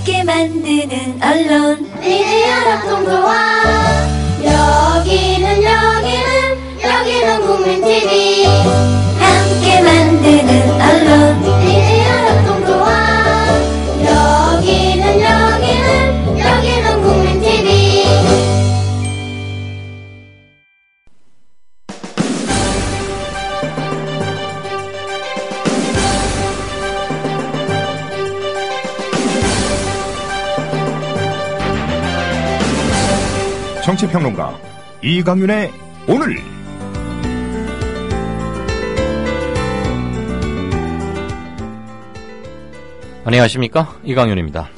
함께 만드는 언론 미디어 협동조합. 여기는 국민TV. 함께 만드는 언론 미디어 협동조합. 여기는 국민TV. 정치평론가 이강윤의 오늘. 안녕하십니까, 이강윤입니다.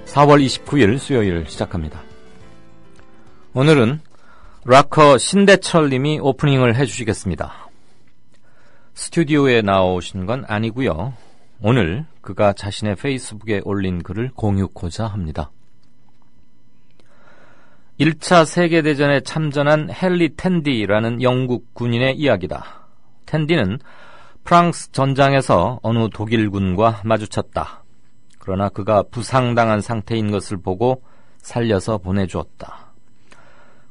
4월 29일 수요일 시작합니다. 오늘은 락커 신대철님이 오프닝을 해주시겠습니다. 스튜디오에 나오신 건 아니고요, 오늘 그가 자신의 페이스북에 올린 글을 공유코자 합니다. 1차 세계대전에 참전한 헨리 텐디라는 영국 군인의 이야기다. 텐디는 프랑스 전장에서 어느 독일군과 마주쳤다. 그러나 그가 부상당한 상태인 것을 보고 살려서 보내주었다.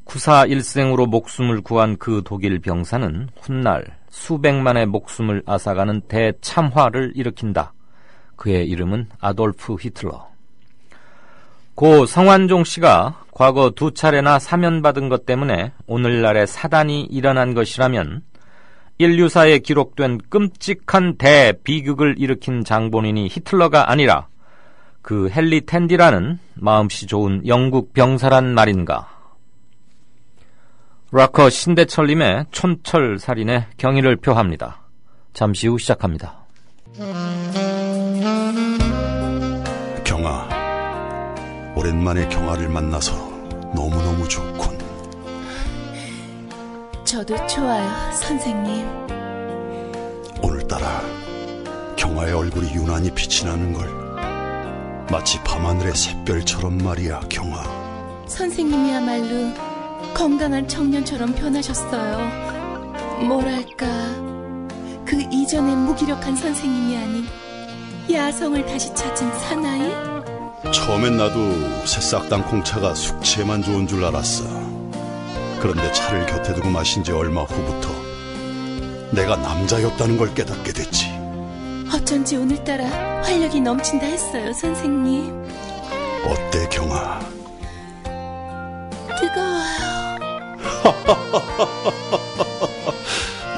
쿠사일생으로 목숨을 구한 그 독일 병사는 훗날 수백만의 목숨을 앗아가는 대참화를 일으킨다. 그의 이름은 아돌프 히틀러. 고 성완종 씨가 과거 2차례나 사면받은 것 때문에 오늘날의 사단이 일어난 것이라면 인류사에 기록된 끔찍한 대비극을 일으킨 장본인이 히틀러가 아니라 그 헨리 텐디라는 마음씨 좋은 영국 병사란 말인가. 락커 신대철님의 촌철살인의 경의를 표합니다. 잠시 후 시작합니다. 경아, 오랜만에 경아를 만나서 너무너무 좋군. 저도 좋아요, 선생님. 오늘따라 경아의 얼굴이 유난히 빛이 나는 걸. 마치 밤하늘의 샛별처럼 말이야, 경아. 선생님이야말로 건강한 청년처럼 변하셨어요. 뭐랄까, 그 이전의 무기력한 선생님이 아닌 야성을 다시 찾은 사나이? 처음엔 나도 새싹 땅콩차가 숙취에만 좋은 줄 알았어. 그런데 차를 곁에 두고 마신 지 얼마 후부터 내가 남자였다는 걸 깨닫게 됐지. 어쩐지 오늘따라 활력이 넘친다 했어요, 선생님. 어때, 경아? 뜨거워요.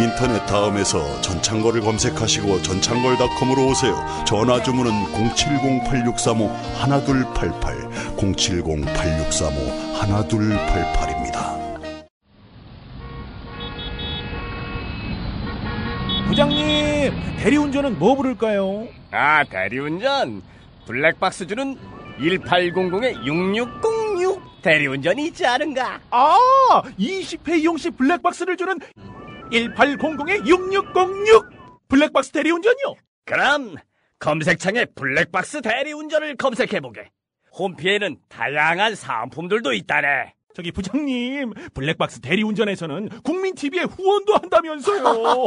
인터넷 다음에서 전창걸을 검색하시고 전창걸닷컴으로 오세요. 전화주문은 070-8635-1288 070-8635-1288입니다. 부장님, 대리운전은 뭐 부를까요? 아, 대리운전 블랙박스 주는 1800-6606 대리운전이 있지 않은가? 아, 20회 이용시 블랙박스를 주는 1800-6606 블랙박스 대리운전이요? 그럼 검색창에 블랙박스 대리운전을 검색해보게. 홈피에는 다양한 상품들도 있다네. 저기 부장님, 블랙박스 대리운전에서는 국민TV에 후원도 한다면서요.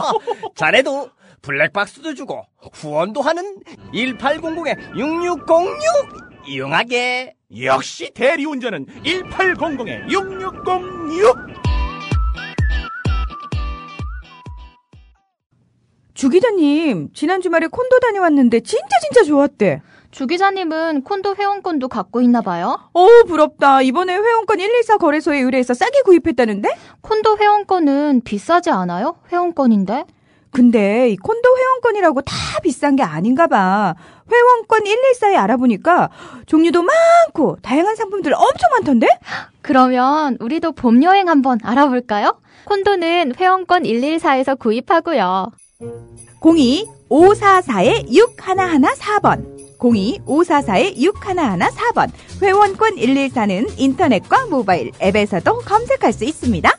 자네도 블랙박스도 주고 후원도 하는 1800-6606 이용하게. 역시 대리운전은 1800-6606. 주 기자님, 지난 주말에 콘도 다녀왔는데 진짜 좋았대. 주 기자님은 콘도 회원권도 갖고 있나 봐요? 부럽다. 이번에 회원권 114 거래소에 의뢰해서 싸게 구입했다는데? 콘도 회원권은 비싸지 않아요? 회원권인데? 근데 이 콘도 회원권이라고 다 비싼 게 아닌가 봐. 회원권 114에 알아보니까 종류도 많고 다양한 상품들 엄청 많던데? 그러면 우리도 봄 여행 한번 알아볼까요? 콘도는 회원권 114에서 구입하고요. 02-544-6114번 02-544-6114번 회원권 114는 인터넷과 모바일 앱에서도 검색할 수 있습니다.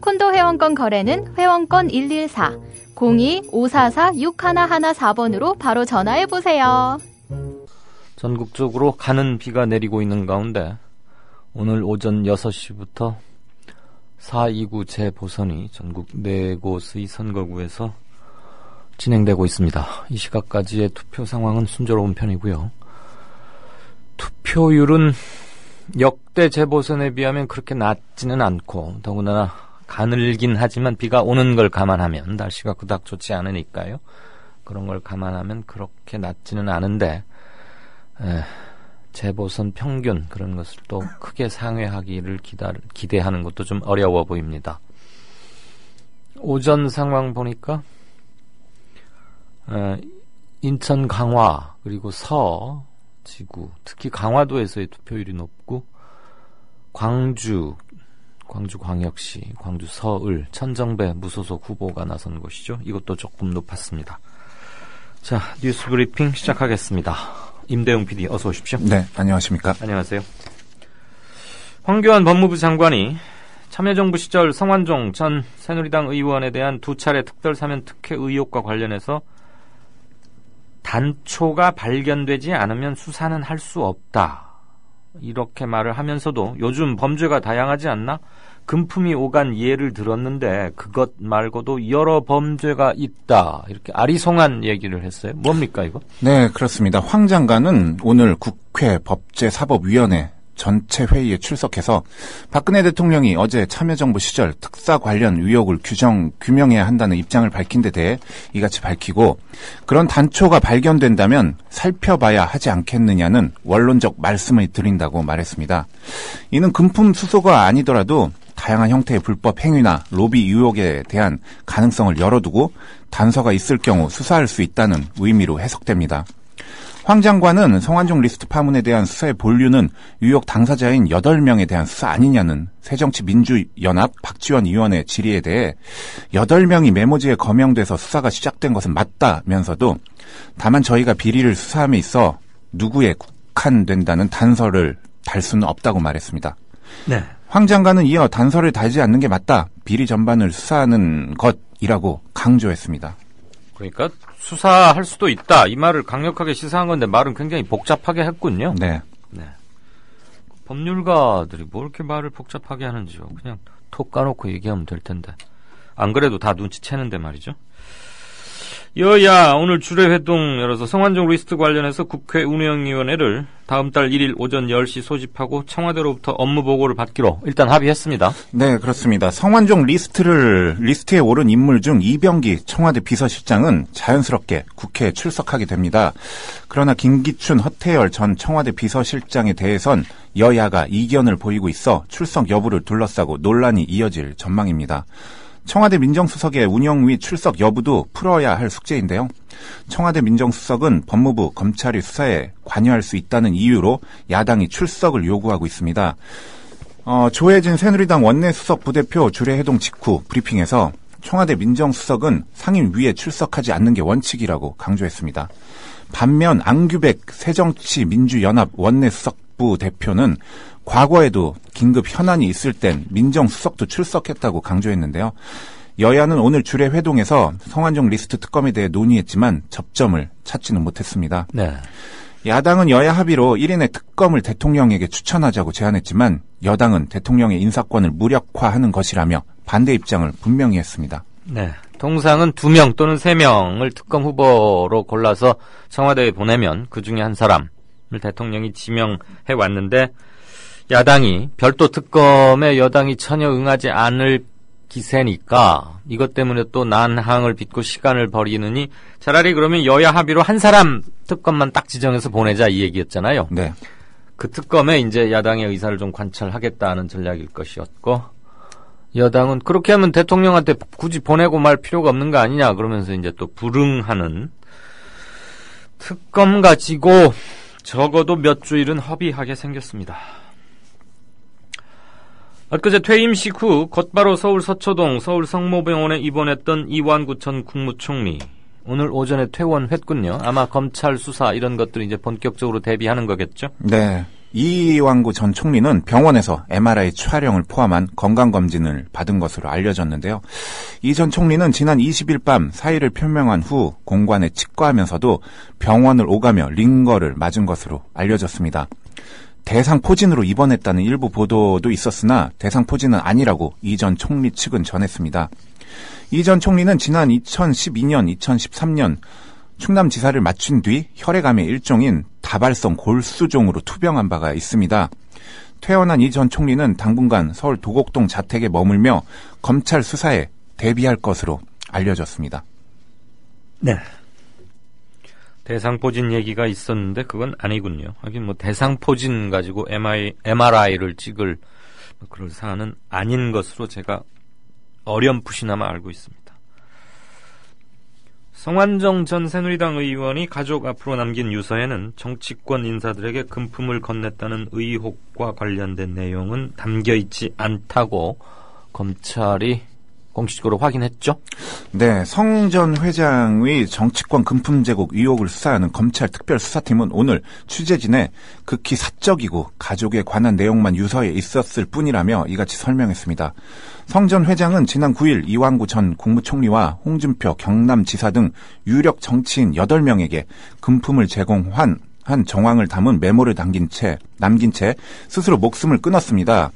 콘도 회원권 거래는 회원권 114 02-544-6114번으로 바로 전화해보세요. 전국적으로 가는 비가 내리고 있는 가운데 오늘 오전 6시부터 4.29 재보선이 전국 4곳의 선거구에서 진행되고 있습니다. 이 시각까지의 투표 상황은 순조로운 편이고요. 투표율은 역대 재보선에 비하면 그렇게 낮지는 않고 더군다나 가늘긴 하지만 비가 오는 걸 감안하면 날씨가 그닥 좋지 않으니까요. 그런 걸 감안하면 그렇게 낮지는 않은데 재보선 평균 그런 것을 또 크게 상회하기를 기대하는 것도 좀 어려워 보입니다. 오전 상황 보니까 인천 강화 그리고 서 지구 특히 강화도에서의 투표율이 높고 광주광역시, 광주 서을, 천정배 무소속 후보가 나선 곳이죠. 이것도 조금 높았습니다. 자, 뉴스 브리핑 시작하겠습니다. 임대용 PD 어서 오십시오. 네, 안녕하십니까. 안녕하세요. 황교안 법무부 장관이 참여정부 시절 성완종 전 새누리당 의원에 대한 2차례 특별사면 특혜 의혹과 관련해서 단초가 발견되지 않으면 수사는 할 수 없다. 이렇게 말을 하면서도 요즘 범죄가 다양하지 않나? 금품이 오간 예를 들었는데 그것 말고도 여러 범죄가 있다. 이렇게 아리송한 얘기를 했어요. 뭡니까 이거? 네, 그렇습니다. 황 장관은 오늘 국회 법제사법위원회 전체 회의에 출석해서 박근혜 대통령이 어제 참여정부 시절 특사 관련 의혹을 규명해야 한다는 입장을 밝힌 데 대해 이같이 밝히고 그런 단초가 발견된다면 살펴봐야 하지 않겠느냐는 원론적 말씀을 드린다고 말했습니다. 이는 금품 수수가 아니더라도 다양한 형태의 불법 행위나 로비 의혹에 대한 가능성을 열어두고 단서가 있을 경우 수사할 수 있다는 의미로 해석됩니다. 황 장관은 성완종 리스트 파문에 대한 수사의 본류는 의혹 당사자인 8명에 대한 수사 아니냐는 새정치민주연합 박지원 의원의 질의에 대해 8명이 메모지에 거명돼서 수사가 시작된 것은 맞다면서도 다만 저희가 비리를 수사함에 있어 누구에 국한된다는 단서를 달 수는 없다고 말했습니다. 네. 황 장관은 이어 단서를 달지 않는 게 맞다. 비리 전반을 수사하는 것이라고 강조했습니다. 그러니까 수사할 수도 있다. 이 말을 강력하게 시사한 건데 말은 굉장히 복잡하게 했군요. 네. 네. 법률가들이 뭐 이렇게 말을 복잡하게 하는지요. 그냥 톡 까놓고 얘기하면 될 텐데. 안 그래도 다 눈치채는데 말이죠. 여야 오늘 주례회동 열어서 성완종 리스트 관련해서 국회 운영위원회를 다음 달 1일 오전 10시 소집하고 청와대로부터 업무 보고를 받기로 일단 합의했습니다. 네, 그렇습니다. 성완종 리스트에 오른 인물 중 이병기 청와대 비서실장은 자연스럽게 국회에 출석하게 됩니다. 그러나 김기춘, 허태열 전 청와대 비서실장에 대해선 여야가 이견을 보이고 있어 출석 여부를 둘러싸고 논란이 이어질 전망입니다. 청와대 민정수석의 운영 및 출석 여부도 풀어야 할 숙제인데요. 청와대 민정수석은 법무부, 검찰이 수사에 관여할 수 있다는 이유로 야당이 출석을 요구하고 있습니다. 조혜진 새누리당 원내수석 부대표 주례회동 직후 브리핑에서 청와대 민정수석은 상임위에 출석하지 않는 게 원칙이라고 강조했습니다. 반면 안규백 새정치민주연합 원내수석부 대표는 과거에도 긴급 현안이 있을 땐 민정수석도 출석했다고 강조했는데요. 여야는 오늘 주례회동에서 성완종 리스트 특검에 대해 논의했지만 접점을 찾지는 못했습니다. 네. 야당은 여야 합의로 1인의 특검을 대통령에게 추천하자고 제안했지만 여당은 대통령의 인사권을 무력화하는 것이라며 반대 입장을 분명히 했습니다. 네. 통상은 2명 또는 3명을 특검 후보로 골라서 청와대에 보내면 그중에 한 사람을 대통령이 지명해 왔는데 야당이 별도 특검에 여당이 전혀 응하지 않을 기세니까 이것 때문에 또 난항을 빚고 시간을 버리느니 차라리 그러면 여야 합의로 한 사람 특검만 딱 지정해서 보내자 이 얘기였잖아요. 네. 그 특검에 이제 야당의 의사를 좀 관철하겠다는 전략일 것이었고 여당은 그렇게 하면 대통령한테 굳이 보내고 말 필요가 없는 거 아니냐 그러면서 이제 또 불응하는 특검 가지고 적어도 몇 주일은 허비하게 생겼습니다. 엊그제 퇴임식 후 곧바로 서울 서초동 서울 성모병원에 입원했던 이완구 전 국무총리. 오늘 오전에 퇴원했군요. 아마 검찰 수사 이런 것들이 이제 본격적으로 대비하는 거겠죠? 네. 이완구 전 총리는 병원에서 MRI 촬영을 포함한 건강검진을 받은 것으로 알려졌는데요. 이 전 총리는 지난 20일 밤 사의를 표명한 후 공관에 직거하면서도 병원을 오가며 링거를 맞은 것으로 알려졌습니다. 대상포진으로 입원했다는 일부 보도도 있었으나 대상포진은 아니라고 이 전 총리 측은 전했습니다. 이 전 총리는 지난 2012년, 2013년 충남지사를 마친 뒤 혈액암의 일종인 다발성 골수종으로 투병한 바가 있습니다. 퇴원한 이 전 총리는 당분간 서울 도곡동 자택에 머물며 검찰 수사에 대비할 것으로 알려졌습니다. 네. 대상포진 얘기가 있었는데 그건 아니군요. 하긴 뭐 대상포진 가지고 MRI를 찍을 그럴 사안은 아닌 것으로 제가 어렴풋이나마 알고 있습니다. 성완종 전 새누리당 의원이 가족 앞으로 남긴 유서에는 정치권 인사들에게 금품을 건넸다는 의혹과 관련된 내용은 담겨있지 않다고 검찰이 공식적으로 확인했죠? 네, 성 전 회장의 정치권 금품 제공 의혹을 수사하는 검찰 특별수사팀은 오늘 취재진에 극히 사적이고 가족에 관한 내용만 유서에 있었을 뿐이라며 이같이 설명했습니다. 성 전 회장은 지난 9일 이완구 전 국무총리와 홍준표 경남지사 등 유력 정치인 8명에게 금품을 제공한 정황을 담은 메모를 남긴 채 스스로 목숨을 끊었습니다.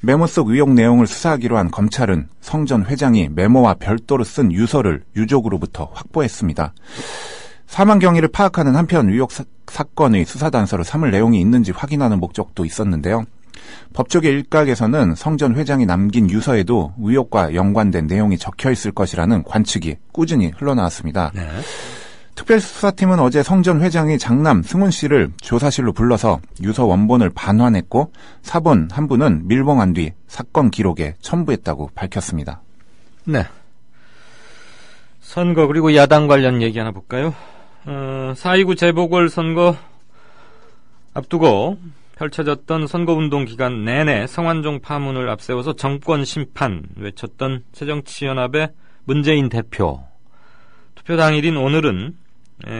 메모 속 의혹 내용을 수사하기로 한 검찰은 성 전 회장이 메모와 별도로 쓴 유서를 유족으로부터 확보했습니다. 사망 경위를 파악하는 한편 의혹 사건의 수사단서로 삼을 내용이 있는지 확인하는 목적도 있었는데요. 법조계 일각에서는 성 전 회장이 남긴 유서에도 의혹과 연관된 내용이 적혀있을 것이라는 관측이 꾸준히 흘러나왔습니다. 네. 특별수사팀은 어제 성 전 회장의 장남 승훈 씨를 조사실로 불러서 유서 원본을 반환했고 사본 한 부는 밀봉한 뒤 사건 기록에 첨부했다고 밝혔습니다. 네. 선거 그리고 야당 관련 얘기 하나 볼까요? 4.29 재보궐선거 앞두고 펼쳐졌던 선거운동 기간 내내 성완종 파문을 앞세워서 정권 심판 외쳤던 새정치연합의 문재인 대표. 투표 당일인 오늘은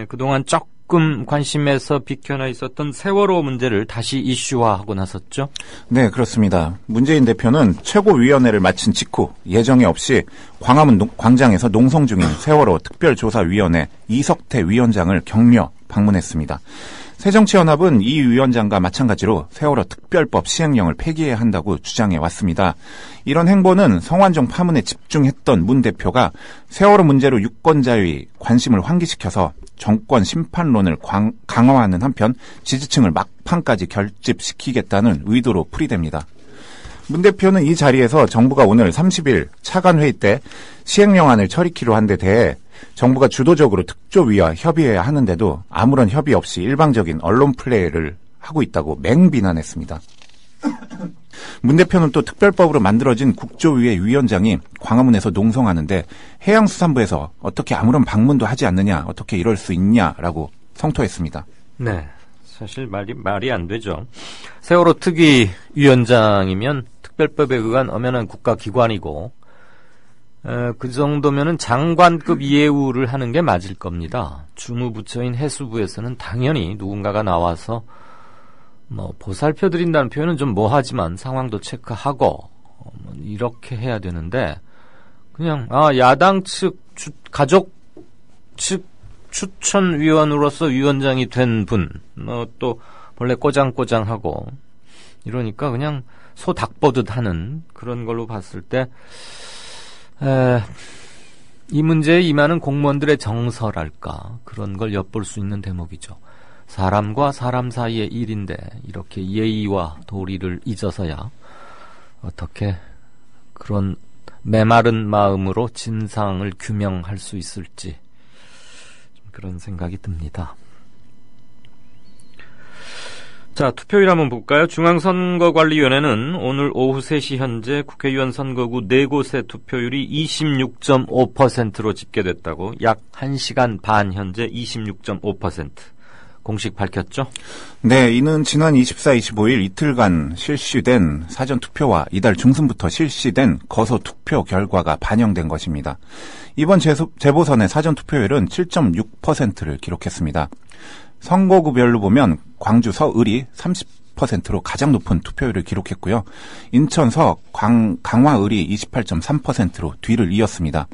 그동안 조금 관심에서 비켜나 있었던 세월호 문제를 다시 이슈화하고 나섰죠? 네, 그렇습니다. 문재인 대표는 최고위원회를 마친 직후 예정에 없이 광화문 광장에서 농성 중인 세월호 특별조사위원회 이석태 위원장을 격려 방문했습니다. 새정치연합은 이 위원장과 마찬가지로 세월호 특별법 시행령을 폐기해야 한다고 주장해 왔습니다. 이런 행보는 성완종 파문에 집중했던 문 대표가 세월호 문제로 유권자의 관심을 환기시켜서 정권 심판론을 강화하는 한편 지지층을 막판까지 결집시키겠다는 의도로 풀이됩니다. 문 대표는 이 자리에서 정부가 오늘 30일 차관회의 때 시행령안을 처리키로 한 데 대해 정부가 주도적으로 특조위와 협의해야 하는데도 아무런 협의 없이 일방적인 언론 플레이를 하고 있다고 맹비난했습니다. 문 대표는 또 특별법으로 만들어진 국조위의 위원장이 광화문에서 농성하는데 해양수산부에서 어떻게 아무런 방문도 하지 않느냐, 어떻게 이럴 수 있냐라고 성토했습니다. 네, 사실 말이 안 되죠. 세월호 특위 위원장이면 특별법에 의한 엄연한 국가기관이고 그 정도면은 장관급 예우를 하는 게 맞을 겁니다. 주무부처인 해수부에서는 당연히 누군가가 나와서 보살펴 드린다는 표현은 좀 뭐하지만 상황도 체크하고 이렇게 해야 되는데 그냥 야당 측 가족 측 추천위원으로서 위원장이 된 분 또 원래 꼬장꼬장하고 이러니까 그냥 소 닭 보듯 하는 그런 걸로 봤을 때 이 문제에 임하는 공무원들의 정서랄까 그런 걸 엿볼 수 있는 대목이죠. 사람과 사람 사이의 일인데 이렇게 예의와 도리를 잊어서야 어떻게 그런 메마른 마음으로 진상을 규명할 수 있을지 좀 그런 생각이 듭니다. 자, 투표율 한번 볼까요? 중앙선거관리위원회는 오늘 오후 3시 현재 국회의원 선거구 4곳의 투표율이 26.5%로 집계됐다고 약 1시간 반 현재 26.5% 공식 밝혔죠? 네, 이는 지난 24, 25일 이틀간 실시된 사전투표와 이달 중순부터 실시된 거소투표 결과가 반영된 것입니다. 이번 재보선의 사전투표율은 7.6%를 기록했습니다. 선거구별로 보면 광주 서을이 30%로 가장 높은 투표율을 기록했고요. 인천 서 강화을이 28.3%로 뒤를 이었습니다.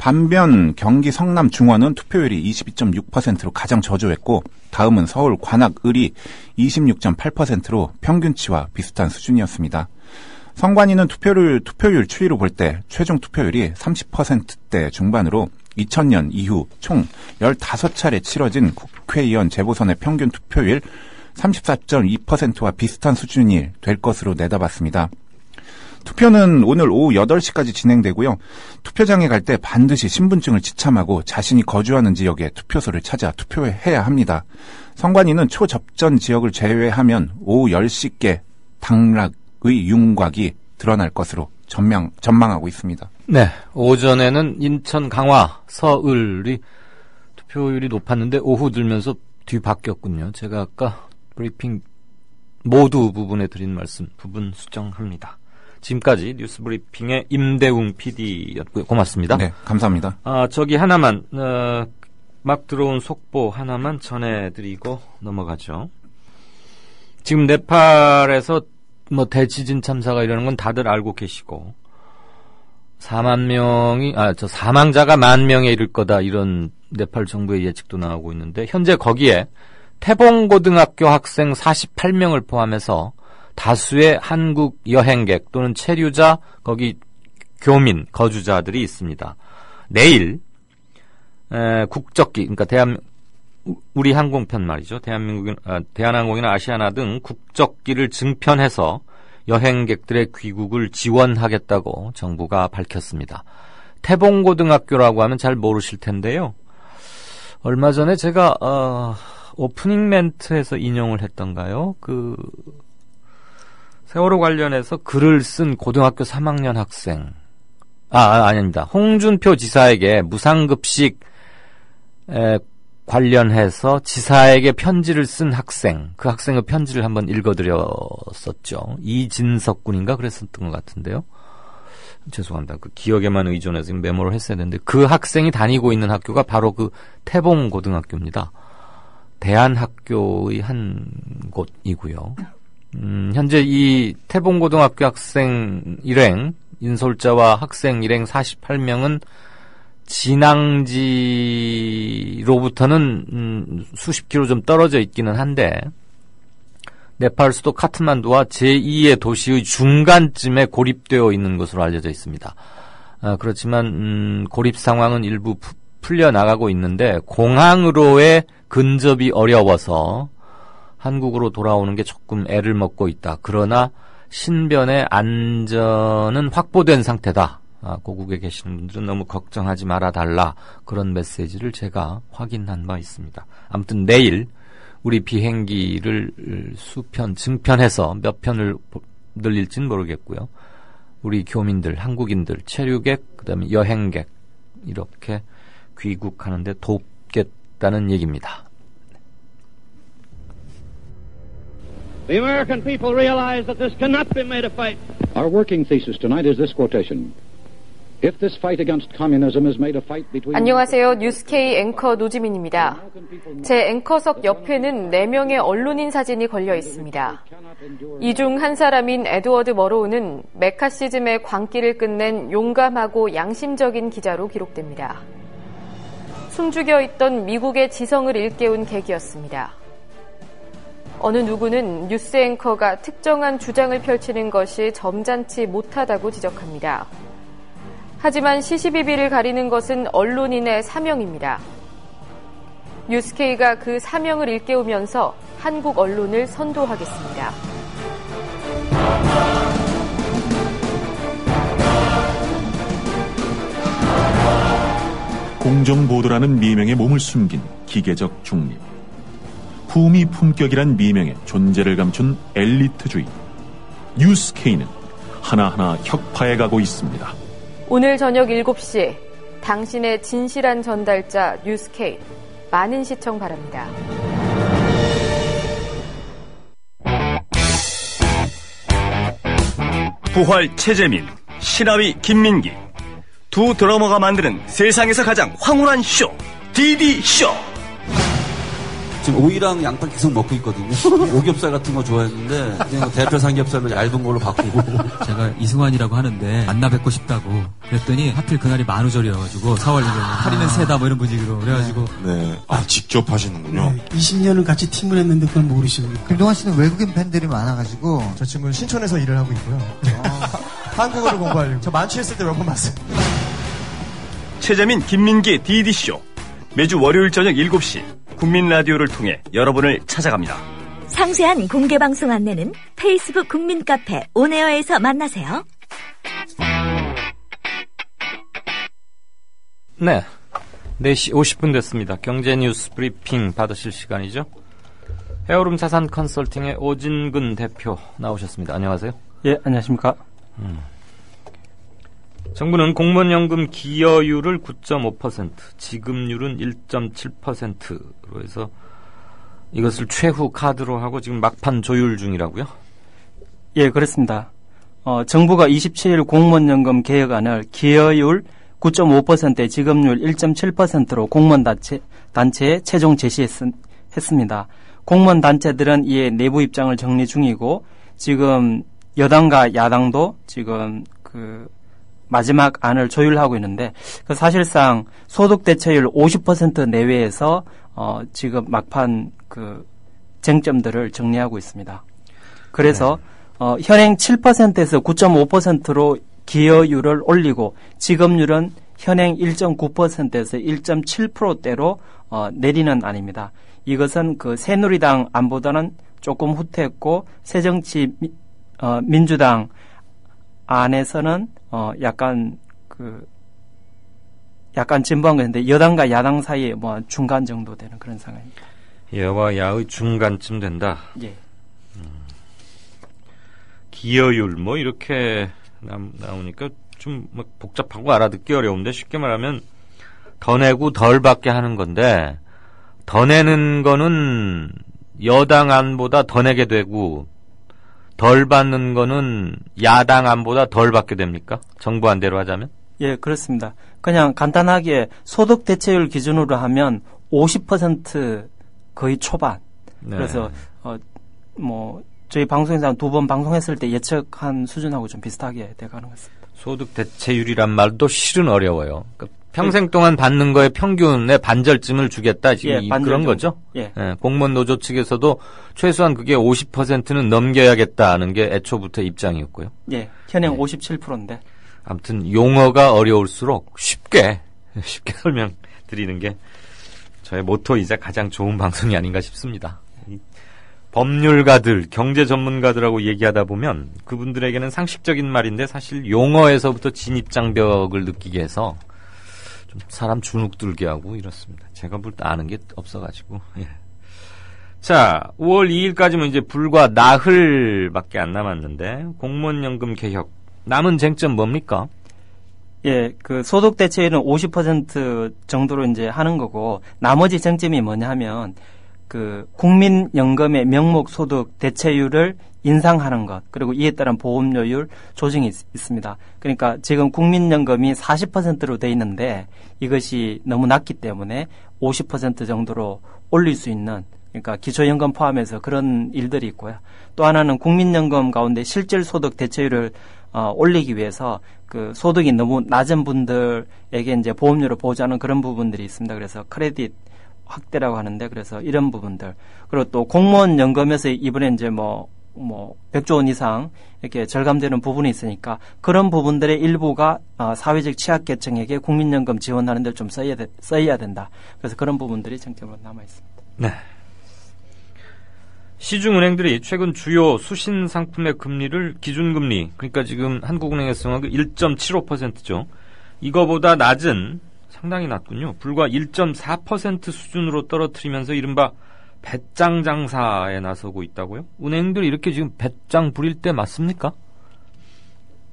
반면 경기 성남 중원은 투표율이 22.6%로 가장 저조했고 다음은 서울 관악을이 26.8%로 평균치와 비슷한 수준이었습니다. 선관위는 투표율 추이로 볼 때 최종 투표율이 30%대 중반으로 2000년 이후 총 15차례 치러진 국회의원 재보선의 평균 투표율 34.2%와 비슷한 수준이 될 것으로 내다봤습니다. 투표는 오늘 오후 8시까지 진행되고요. 투표장에 갈 때 반드시 신분증을 지참하고 자신이 거주하는 지역에 투표소를 찾아 투표해야 합니다. 선관위는 초접전 지역을 제외하면 오후 10시께 당락의 윤곽이 드러날 것으로 전망하고 있습니다. 네, 오전에는 인천, 강화, 서울이 투표율이 높았는데 오후 들면서 뒤바뀌었군요. 제가 아까 브리핑 모두 부분에 드린 말씀 부분 수정합니다. 지금까지 뉴스 브리핑의 임대웅 PD였고요. 고맙습니다. 네, 감사합니다. 저기 하나만 막 들어온 속보 하나만 전해드리고 넘어가죠. 지금 네팔에서 뭐 대지진 참사가 이러는 건 다들 알고 계시고 4만 명이 사망자가 10,000명에 이를 거다 이런 네팔 정부의 예측도 나오고 있는데 현재 거기에 태봉고등학교 학생 48명을 포함해서 다수의 한국 여행객 또는 체류자 거기 교민 거주자들이 있습니다. 내일 국적기 그러니까 우리 항공편 말이죠. 대한항공이나 아시아나 등 국적기를 증편해서 여행객들의 귀국을 지원하겠다고 정부가 밝혔습니다. 태봉고등학교라고 하면 잘 모르실 텐데요. 얼마 전에 제가 오프닝 멘트에서 인용을 했던가요? 세월호 관련해서 글을 쓴 고등학교 3학년 학생. 아닙니다. 홍준표 지사에게 무상급식 관련해서 지사에게 편지를 쓴 학생. 그 학생의 편지를 한번 읽어드렸었죠. 이진석 군인가 그랬었던 것 같은데요. 죄송합니다. 그 기억에만 의존해서 메모를 했어야 되는데 그 학생이 다니고 있는 학교가 바로 그 태봉고등학교입니다. 대한학교의 한 곳이고요. 현재 이 태봉고등학교 학생 일행, 인솔자와 학생 일행 48명은 진앙지로부터는 수십 킬로 좀 떨어져 있기는 한데 네팔 수도 카트만두와 제2의 도시의 중간쯤에 고립되어 있는 것으로 알려져 있습니다. 그렇지만 고립 상황은 일부 풀려나가고 있는데 공항으로의 근접이 어려워서 한국으로 돌아오는 게 조금 애를 먹고 있다. 그러나 신변의 안전은 확보된 상태다. 고국에 계시는 분들은 너무 걱정하지 말아달라. 그런 메시지를 제가 확인한 바 있습니다. 아무튼 내일 우리 비행기를 수편, 증편해서 몇 편을 늘릴지는 모르겠고요. 우리 교민들, 한국인들, 체류객, 그다음에 여행객 이렇게 귀국하는데 돕겠다는 얘기입니다. The American people realize that this cannot be made a fight. Our working thesis tonight is this quotation. If this fight against communism is made a fight between... 안녕하세요. 뉴스K 앵커 노지민입니다. 제 앵커석 옆에는 4명의 언론인 사진이 걸려 있습니다. 이 중 한 사람인 에드워드 머로우는 메카시즘의 광기를 끝낸 용감하고 양심적인 기자로 기록됩니다. 숨죽여 있던 미국의 지성을 일깨운 계기였습니다. 어느 누구는 뉴스 앵커가 특정한 주장을 펼치는 것이 점잖지 못하다고 지적합니다. 하지만 시시비비를 가리는 것은 언론인의 사명입니다. 뉴스K가 그 사명을 일깨우면서 한국 언론을 선도하겠습니다. 공정보도라는 미명에 몸을 숨긴 기계적 중립. 품위 품격이란 미명에 존재를 감춘 엘리트주의. 뉴스K는 하나하나 혁파해가고 있습니다. 오늘 저녁 7시 당신의 진실한 전달자 뉴스K 많은 시청 바랍니다. 부활 최재민, 신하위 김민기 두 드러머가 만드는 세상에서 가장 황홀한 쇼 DD쇼. 지금 오이랑 양파 계속 먹고 있거든요. 오겹살 같은 거 좋아했는데 대표 삼겹살을 얇은 걸로 바꾸고. 제가 이승환이라고 하는데 만나 뵙고 싶다고 그랬더니 하필 그날이 만우절이어가지고 4월 1일 할인은 세다 뭐 이런 분위기로 그래가지고. 네. 직접 하시는군요. 네, 20년을 같이 팀을 했는데 그걸 모르십니까? 김동완 씨는 외국인 팬들이 많아가지고. 저 친구는 신촌에서 일을 하고 있고요. 한국어를 공부하려고. 저 만취했을 때 몇 번 봤어요. 최재민, 김민기 DD쇼. 매주 월요일 저녁 7시 국민 라디오를 통해 여러분을 찾아갑니다. 상세한 공개 방송 안내는 페이스북 국민 카페 온에어에서 만나세요. 네. 4시 50분 됐습니다. 경제 뉴스 브리핑 받으실 시간이죠. 헤어룸 자산 컨설팅의 오진근 대표 나오셨습니다. 안녕하세요. 예, 안녕하십니까. 정부는 공무원연금 기여율을 9.5%, 지급률은 1.7%로 해서 이것을 최후 카드로 하고 지금 막판 조율 중이라고요? 예, 그렇습니다. 정부가 27일 공무원연금 개혁안을 기여율 9.5%에 지급률 1.7%로 공무원 단체에 최종 제시했습니다. 공무원 단체들은 이에 내부 입장을 정리 중이고 지금 여당과 야당도 지금 마지막 안을 조율하고 있는데 사실상 소득 대체율 50% 내외에서 지금 막판 쟁점들을 정리하고 있습니다. 그래서 현행 7%에서 9.5%로 기여율을 올리고 지급률은 현행 1.9%에서 1.7%대로 내리는 안입니다. 이것은 새누리당 안보다는 조금 후퇴했고 새정치 민주당 안에서는 약간 진보한 것인데 여당과 야당 사이에 중간 정도 되는 그런 상황입니다. 여와 야의 중간쯤 된다. 예. 기여율 이렇게 나오니까 좀 복잡하고 알아듣기 어려운데 쉽게 말하면 더 내고 덜 받게 하는 건데 더 내는 거는 여당 안보다 더 내게 되고 덜 받는 거는 야당 안보다 덜 받게 됩니까? 정부 안대로 하자면? 예, 그렇습니다. 그냥 간단하게 소득 대체율 기준으로 하면 50% 거의 초반. 네. 그래서 저희 방송에서 2번 방송했을 때 예측한 수준하고 좀 비슷하게 돼가는 것 같습니다. 소득 대체율이란 말도 실은 어려워요. 그러니까 평생 동안 받는 거에 평균의 반절쯤을 주겠다. 지금 그런 거죠? 예. 공무원 노조 측에서도 최소한 그게 50%는 넘겨야겠다는 게 애초부터 입장이었고요. 예. 현행 57%인데. 아무튼 용어가 어려울수록 쉽게 설명드리는 게 저의 모토이자 가장 좋은 방송이 아닌가 싶습니다. 법률가들, 경제 전문가들하고 얘기하다 보면 그분들에게는 상식적인 말인데 사실 용어에서부터 진입장벽을 느끼게 해서 좀 사람 주눅들게 하고 이렇습니다. 제가 뭘 아는 게 없어가지고. 예. 자, 5월 2일까지면 이제 불과 나흘밖에 안 남았는데 공무원연금 개혁 남은 쟁점 뭡니까? 예, 소득 대체율은 50% 정도로 이제 하는 거고 나머지 쟁점이 뭐냐 하면 국민연금의 명목 소득 대체율을 인상하는 것, 그리고 이에 따른 보험료율 조정이 있습니다. 그러니까 지금 국민연금이 40%로 돼 있는데 이것이 너무 낮기 때문에 50% 정도로 올릴 수 있는, 그러니까 기초연금 포함해서 그런 일들이 있고요. 또 하나는 국민연금 가운데 실질 소득 대체율을 올리기 위해서 소득이 너무 낮은 분들에게 이제 보험료를 보호하는 그런 부분들이 있습니다. 그래서 크레딧 확대라고 하는데, 그래서 이런 부분들, 그리고 또 공무원 연금에서 이번에 이제 100조 원 이상 이렇게 절감되는 부분이 있으니까 그런 부분들의 일부가 사회적 취약계층에게 국민연금 지원하는 데 좀 써야 된다. 그래서 그런 부분들이 쟁점으로 남아 있습니다. 네. 시중은행들이 최근 주요 수신 상품의 금리를 기준금리, 그러니까 지금 한국은행에서 정한 1.75%죠. 이거보다 낮은, 상당히 낮군요. 불과 1.4% 수준으로 떨어뜨리면서 이른바 배짱 장사에 나서고 있다고요? 은행들이 이렇게 지금 배짱 부릴 때 맞습니까?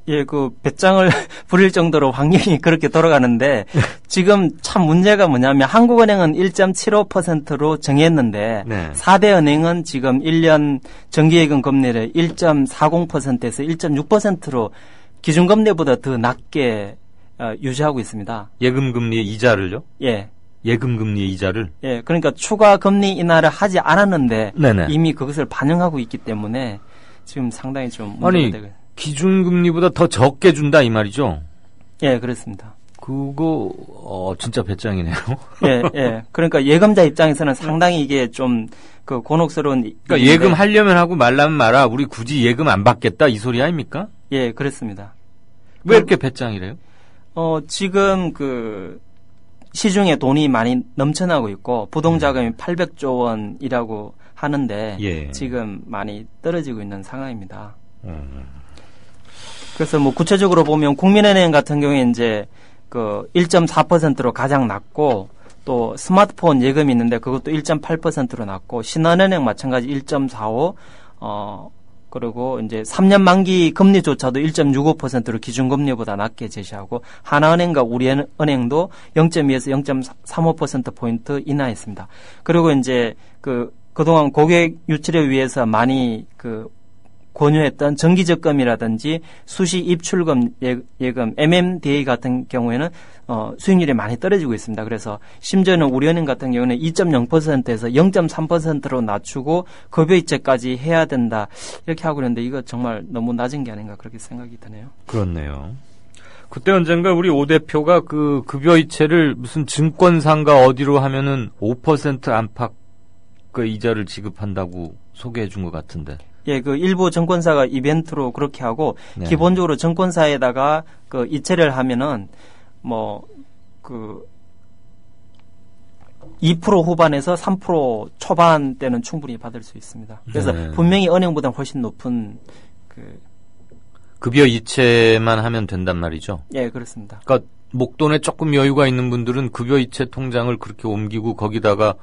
예, 배짱을 부릴 정도로 환경이 그렇게 돌아가는데 지금 참 문제가 뭐냐면 한국은행은 1.75%로 정했는데 네. 4대 은행은 지금 1년 정기예금 금리를 1.40%에서 1.6%로 기준금리보다 더 낮게 유지하고 있습니다. 예금금리의 이자를요? 예. 예금금리의 이자를? 예, 그러니까 추가 금리 인하를 하지 않았는데 네네. 이미 그것을 반영하고 있기 때문에 지금 상당히 좀 문제가 되고. 기준금리보다 더 적게 준다 이 말이죠? 예, 그렇습니다. 그거 진짜 배짱이네요. 예. 그러니까 예금자 입장에서는 상당히 이게 좀 곤혹스러운. 그러니까 예금 하려면 하고 말라면 말아. 우리 굳이 예금 안 받겠다 이 소리 아닙니까? 예, 그렇습니다. 왜 이렇게 배짱이래요? 지금 시중에 돈이 많이 넘쳐나고 있고 부동자금이 800조 원이라고 하는데 예. 지금 많이 떨어지고 있는 상황입니다. 그래서 뭐 구체적으로 보면 국민은행 같은 경우에 이제 1.4%로 가장 낮고 또 스마트폰 예금이 있는데 그것도 1.8%로 낮고 신한은행 마찬가지 1.45 그리고 이제 3년 만기 금리조차도 1.65%로 기준금리보다 낮게 제시하고 하나은행과 우리은행도 0.2에서 0.35%포인트 인하했습니다. 그리고 이제 그동안 고객 유치를 위해서 많이 권유했던 정기적금이라든지 수시 입출금 예금 MMDA 같은 경우에는 수익률이 많이 떨어지고 있습니다. 그래서 심지어는 우리은행 같은 경우는 2.0%에서 0.3%로 낮추고 급여이체까지 해야 된다 이렇게 하고 있는데 이거 정말 너무 낮은 게 아닌가 그렇게 생각이 드네요. 그렇네요. 그때 언젠가 우리 오 대표가 급여이체를 무슨 증권사인가 어디로 하면은 5% 안팎 이자를 지급한다고 소개해 준 것 같은데. 예, 일부 증권사가 이벤트로 그렇게 하고, 네. 기본적으로 증권사에다가 이체를 하면은, 2% 후반에서 3% 초반대는 충분히 받을 수 있습니다. 그래서 네. 분명히 은행보다 훨씬 높은, 급여 이체만 하면 된단 말이죠. 예, 그렇습니다. 그러니까 목돈에 조금 여유가 있는 분들은 급여 이체 통장을 그렇게 옮기고 거기다가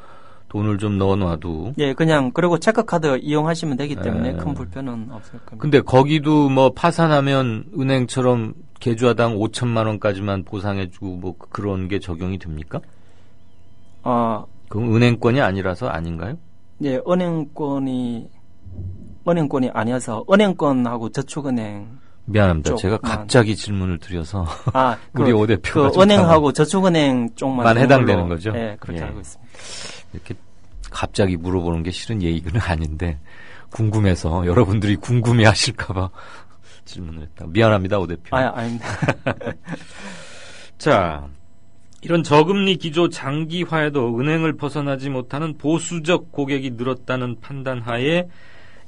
돈을 좀 넣어놔도. 예, 그리고 체크카드 이용하시면 되기 때문에 큰 불편은 없을 겁니다. 근데 거기도 파산하면 은행처럼 계좌당 5천만 원까지만 보상해주고 그런 게 적용이 됩니까? 그럼 은행권이 아니라서 아닌가요? 예, 은행권이 아니어서 은행권하고 저축은행. 미안합니다. 제가 갑자기 질문을 드려서. 우리 오 대표가. 은행하고 저축은행 쪽만 해당되는 거죠? 네, 그렇게 알고 있습니다. 이렇게 갑자기 물어보는 게 실은 예의는 아닌데 궁금해서 여러분들이 궁금해 하실까봐 질문을 했다. 미안합니다, 오 대표. 아닙니다. 자, 이런 저금리 기조 장기화에도 은행을 벗어나지 못하는 보수적 고객이 늘었다는 판단하에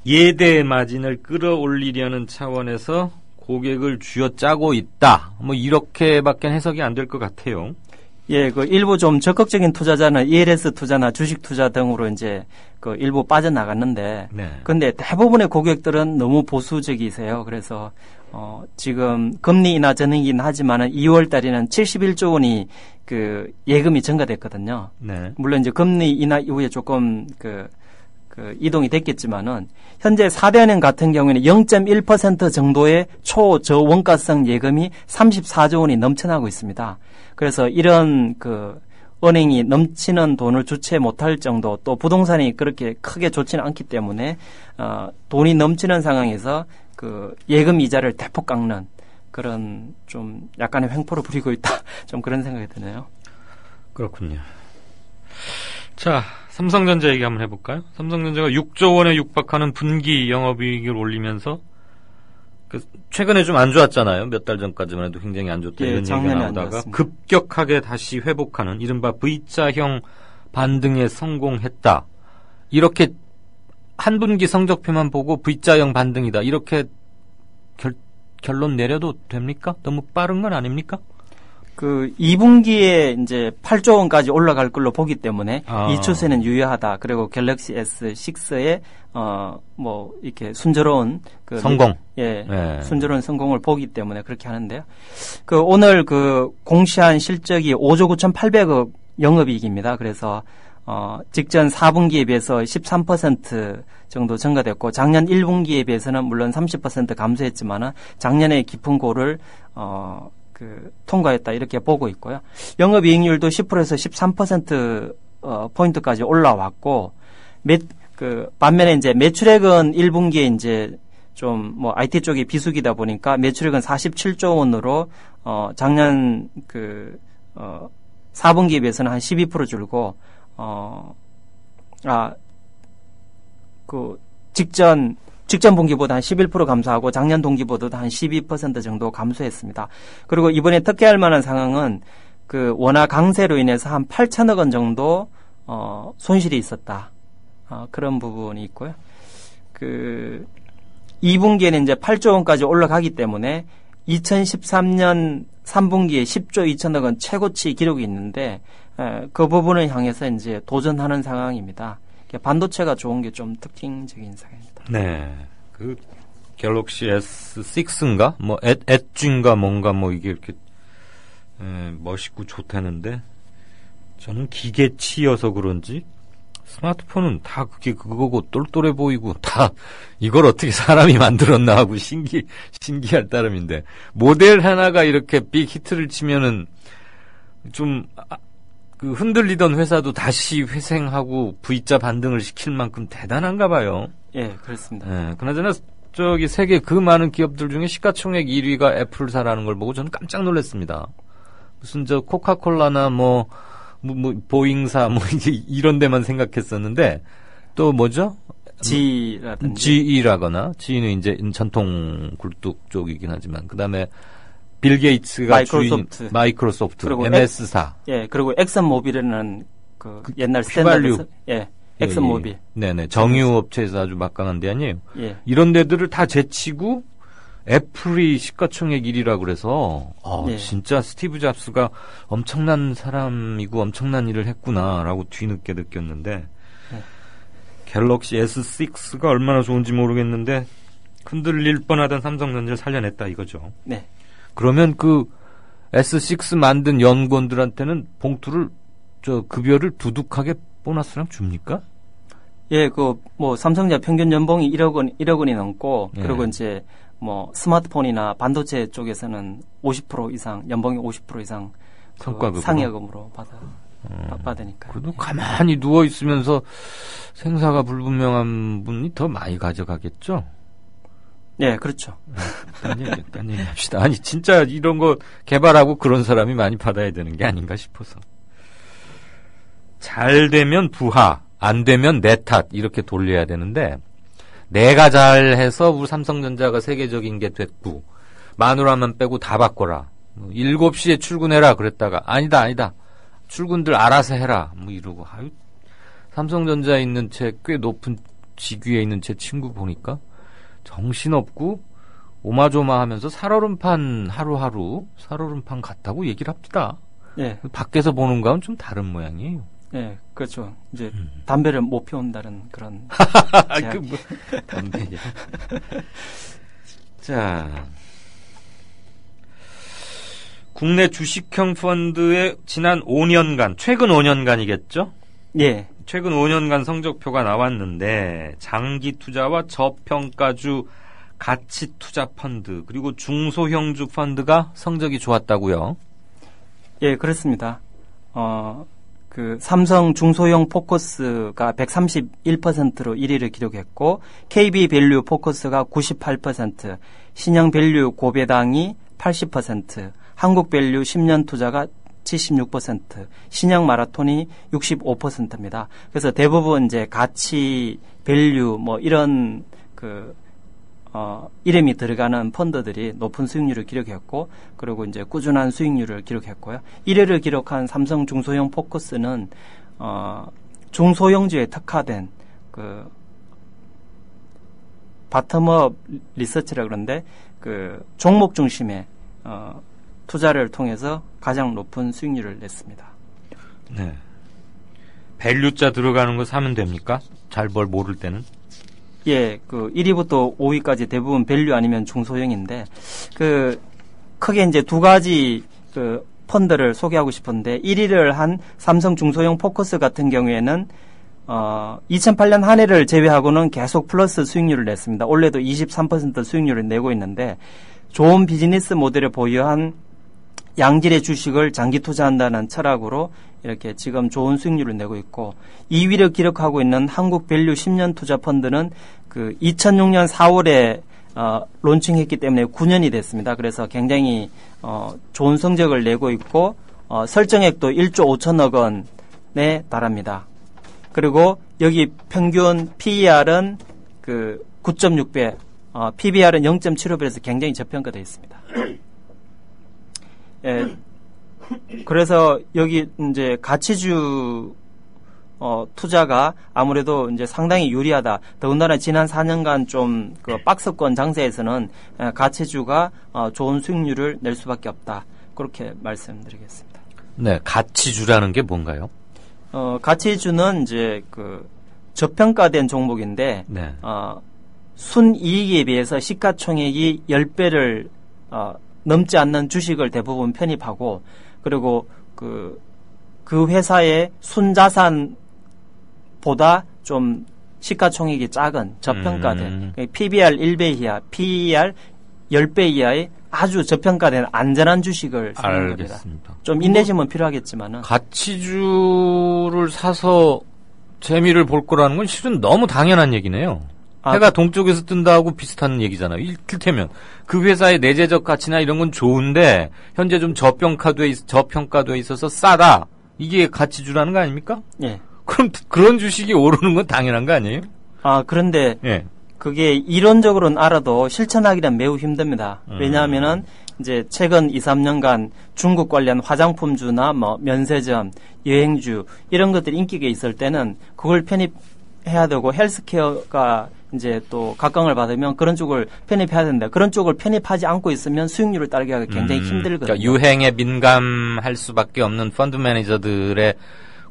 예대 마진을 끌어올리려는 차원에서 고객을 쥐어짜고 있다. 이렇게밖에 해석이 안 될 것 같아요. 예, 일부 좀 적극적인 투자자는 ELS 투자나 주식 투자 등으로 이제 일부 빠져나갔는데, 네. 근데 대부분의 고객들은 너무 보수적이세요. 그래서 지금 금리 인하 전이긴 하지만은 2월 달에는 71조 원이 예금이 증가됐거든요. 네. 물론 이제 금리 인하 이후에 조금 이동이 됐겠지만은 현재 4대은행 같은 경우에는 0.1% 정도의 초저원가성 예금이 34조 원이 넘쳐나고 있습니다. 그래서 이런 은행이 넘치는 돈을 주체 못할 정도 또 부동산이 그렇게 크게 좋지는 않기 때문에 돈이 넘치는 상황에서 예금 이자를 대폭 깎는 그런 좀 약간의 횡포를 부리고 있다. 좀 그런 생각이 드네요. 그렇군요. 자, 삼성전자 얘기 한번 해볼까요? 삼성전자가 6조 원에 육박하는 분기 영업이익을 올리면서 최근에 좀 안 좋았잖아요. 몇 달 전까지만 해도 굉장히 안 좋다 이런 얘기가 나오다가 급격하게 다시 회복하는 이른바 V자형 반등에 성공했다. 이렇게 한 분기 성적표만 보고 V자형 반등이다. 이렇게 결론 내려도 됩니까? 너무 빠른 건 아닙니까? 2분기에 이제 8조 원까지 올라갈 걸로 보기 때문에 이 추세는 유효하다. 그리고 갤럭시 S6의 이렇게 순조로운 성공. 네. 순조로운 성공을 보기 때문에 그렇게 하는데요. 오늘 공시한 실적이 5조 9,800억 영업이익입니다. 그래서 직전 4분기에 비해서 13% 정도 증가됐고 작년 1분기에 비해서는 물론 30% 감소했지만은 작년의 깊은 고를 통과했다 이렇게 보고 있고요. 영업이익률도 10%에서 13% 포인트까지 올라왔고 반면에 이제 매출액은 1분기에 이제 좀 IT 쪽이 비수기다 보니까 매출액은 47조 원으로 작년 4분기에 비해서는 한 12% 줄고 직전 분기보다 한 11% 감소하고 작년 동기보다도 한 12% 정도 감소했습니다. 그리고 이번에 특혜할 만한 상황은 원화 강세로 인해서 한 8천억 원 정도 손실이 있었다. 그런 부분이 있고요. 2분기에는 이제 8조 원까지 올라가기 때문에 2013년 3분기에 10조 2천억 원 최고치 기록이 있는데 그 부분을 향해서 이제 도전하는 상황입니다. 반도체가 좋은 게 좀 특징적인 상황입니다. 네, 그 갤럭시 S6인가 뭐 엣지인가 뭔가 뭐 이게 이렇게 멋있고 좋다는데 저는 기계치여서 그런지 스마트폰은 다 그게 그거고 똘똘해 보이고 다 이걸 어떻게 사람이 만들었나 하고 신기할 따름인데 모델 하나가 이렇게 빅 히트를 치면은 좀 그 흔들리던 회사도 다시 회생하고 V자 반등을 시킬 만큼 대단한가 봐요. 예, 그렇습니다. 예, 그나저나 저기 세계 그 많은 기업들 중에 시가총액 1위가 애플사라는 걸 보고 저는 깜짝 놀랐습니다. 무슨 저 코카콜라나 뭐 보잉사 뭐 이제 이런 데만 생각했었는데 또 뭐죠? GE라거나 GE는 이제 전통 굴뚝 쪽이긴 하지만 그다음에 빌 게이츠가 마이크로소프트 그리고 MS사 그리고 엑슨모빌이라는 그 옛날 스탠다드 엑슨모빌 네네 정유 업체에서 아주 막강한 데 아니에요. 예. 이런 데들을 다 제치고 애플이 시가총액 1위라 그래서 진짜 스티브 잡스가 엄청난 사람이고 엄청난 일을 했구나라고 뒤늦게 느꼈는데 갤럭시 S6가 얼마나 좋은지 모르겠는데 흔들릴 뻔하던 삼성전자를 살려냈다 이거죠. 네. 그러면 그 S6 만든 연구원들한테는 봉투를 급여를 두둑하게 보너스랑 줍니까? 예, 뭐 삼성전자 평균 연봉이 1억 원이 넘고 그리고 이제 뭐 스마트폰이나 반도체 쪽에서는 50% 이상 연봉이 50% 이상 성과급으로 상여금으로 받으니까. 그래도 가만히 누워 있으면서 생사가 불분명한 분이 더 많이 가져가겠죠. 네, 그렇죠. 딴 얘기 합시다. 아니 진짜 이런 거 개발하고 그런 사람이 많이 받아야 되는 게 아닌가 싶어서. 잘 되면 부하, 안 되면 내 탓 이렇게 돌려야 되는데 내가 잘해서 우리 삼성전자가 세계적인 게 됐고 마누라만 빼고 다 바꿔라. 7시에 출근해라 그랬다가 아니다. 출근들 알아서 해라. 뭐 이러고 삼성전자에 있는 꽤 높은 직위에 있는 제 친구 보니까 정신없고 오마조마하면서 살얼음판 하루하루 살얼음판 같다고 얘기를 합니다. 예. 밖에서 보는 거하고는 좀 다른 모양이에요. 예, 그렇죠. 이제 담배를 못 피운다는 그런 담배. 자, 국내 주식형 펀드의 지난 5년간, 최근 5년간이겠죠? 예. 최근 5년간 성적표가 나왔는데 장기 투자와 저평가주 가치 투자 펀드 그리고 중소형주 펀드가 성적이 좋았다고요? 예, 그렇습니다. 그 삼성 중소형 포커스가 131%로 1위를 기록했고 KB 밸류 포커스가 98%, 신영 밸류 고배당이 80%, 한국 밸류 10년 투자가 76%, 신형 마라톤이 65%입니다. 그래서 대부분 이제 가치, 밸류 뭐 이런 이름이 들어가는 펀드들이 높은 수익률을 기록했고, 그리고 이제 꾸준한 수익률을 기록했고요. 1위를 기록한 삼성 중소형 포커스는 중소형주에 특화된 그 바텀업 리서치라 그러는데 그 종목 중심의 투자를 통해서 가장 높은 수익률을 냈습니다. 네. 밸류자 들어가는 거 사면 됩니까? 잘 뭘 모를 때는? 예, 그 1위부터 5위까지 대부분 밸류 아니면 중소형인데 크게 이제 두 가지 그 펀드를 소개하고 싶은데 1위를 한 삼성 중소형 포커스 같은 경우에는 2008년 한 해를 제외하고는 계속 플러스 수익률을 냈습니다. 올해도 23% 수익률을 내고 있는데 좋은 비즈니스 모델을 보유한 양질의 주식을 장기 투자한다는 철학으로 이렇게 지금 좋은 수익률을 내고 있고 2위를 기록하고 있는 한국 밸류 10년 투자 펀드는 그 2006년 4월에 론칭했기 때문에 9년이 됐습니다. 그래서 굉장히 좋은 성적을 내고 있고 설정액도 1조 5천억 원에 달합니다. 그리고 여기 평균 PER은 그 9.6배, PBR은 0.75배에서 굉장히 저평가되어 있습니다. 예, 그래서 여기 이제 가치주 투자가 아무래도 이제 상당히 유리하다. 더군다나 지난 4년간 좀 그 박스권 장세에서는 가치주가 좋은 수익률을 낼 수밖에 없다. 그렇게 말씀드리겠습니다. 네, 가치주라는 게 뭔가요? 가치주는 이제 그 저평가된 종목인데 네. 순이익에 비해서 시가총액이 10배를 넘지 않는 주식을 대부분 편입하고 그리고 그 회사의 순자산보다 좀 시가총액이 작은 저평가된 PBR 1배 이하, PER 10배 이하의 아주 저평가된 안전한 주식을 사는 겁니다. 좀 인내심은 필요하겠지만은 가치주를 사서 재미를 볼 거라는 건 실은 너무 당연한 얘기네요. 해가 동쪽에서 뜬다하고 비슷한 얘기잖아요. 이를테면 그 회사의 내재적 가치나 이런 건 좋은데 현재 좀 저평가돼 있어서 싸다. 이게 가치주라는 거 아닙니까? 예. 그럼 그런 주식이 오르는 건 당연한 거 아니에요? 그런데 예. 그게 이론적으로는 알아도 실천하기는 매우 힘듭니다. 왜냐하면은 이제 최근 2, 3년간 중국 관련 화장품주나 뭐 면세점, 여행주 이런 것들이 인기가 있을 때는 그걸 편입해야 되고 헬스케어가 이제 또 각광을 받으면 그런 쪽을 편입해야 된다. 그런 쪽을 편입하지 않고 있으면 수익률을 따르기가 굉장히 힘들거든요. 그러니까 유행에 민감할 수밖에 없는 펀드 매니저들의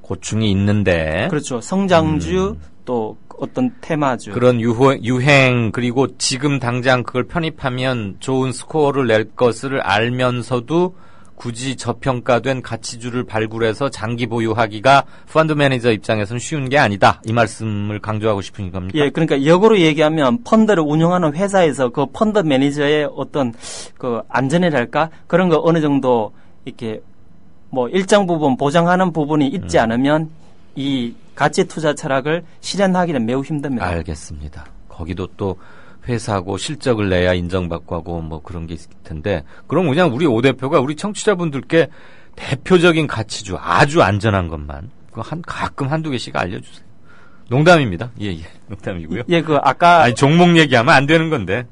고충이 있는데. 그렇죠. 성장주 또 어떤 테마주. 그런 유행 그리고 지금 당장 그걸 편입하면 좋은 스코어를 낼 것을 알면서도 굳이 저평가된 가치주를 발굴해서 장기 보유하기가 펀드 매니저 입장에서는 쉬운 게 아니다. 이 말씀을 강조하고 싶은 겁니까? 예, 그러니까 역으로 얘기하면 펀드를 운영하는 회사에서 그 펀드 매니저의 어떤 그 안전이랄까? 그런 거 어느 정도 이렇게 뭐 일정 부분 보장하는 부분이 있지 않으면 이 가치 투자 철학을 실현하기는 매우 힘듭니다. 알겠습니다. 거기도 또 회사고 실적을 내야 인정받고 하고 뭐 그런 게 있을 텐데 그럼 그냥 우리 오 대표가 우리 청취자분들께 대표적인 가치주 아주 안전한 것만 가끔 한두 개씩 알려주세요. 농담입니다. 예, 농담이고요. 예, 아까 종목 얘기하면 안 되는 건데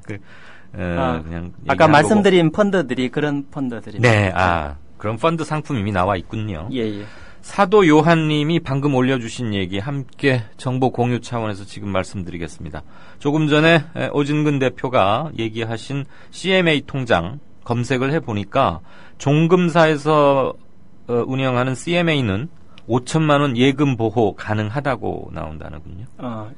그냥 아까 말씀드린 펀드들이 그런 펀드들입니다. 네, 그런 펀드 상품 이미 나와 있군요. 예. 사도 요한님이 방금 올려주신 얘기 함께 정보 공유 차원에서 지금 말씀드리겠습니다. 조금 전에 오진근 대표가 얘기하신 CMA 통장 검색을 해보니까 종금사에서 운영하는 CMA는 5천만 원 예금 보호 가능하다고 나온다는군요.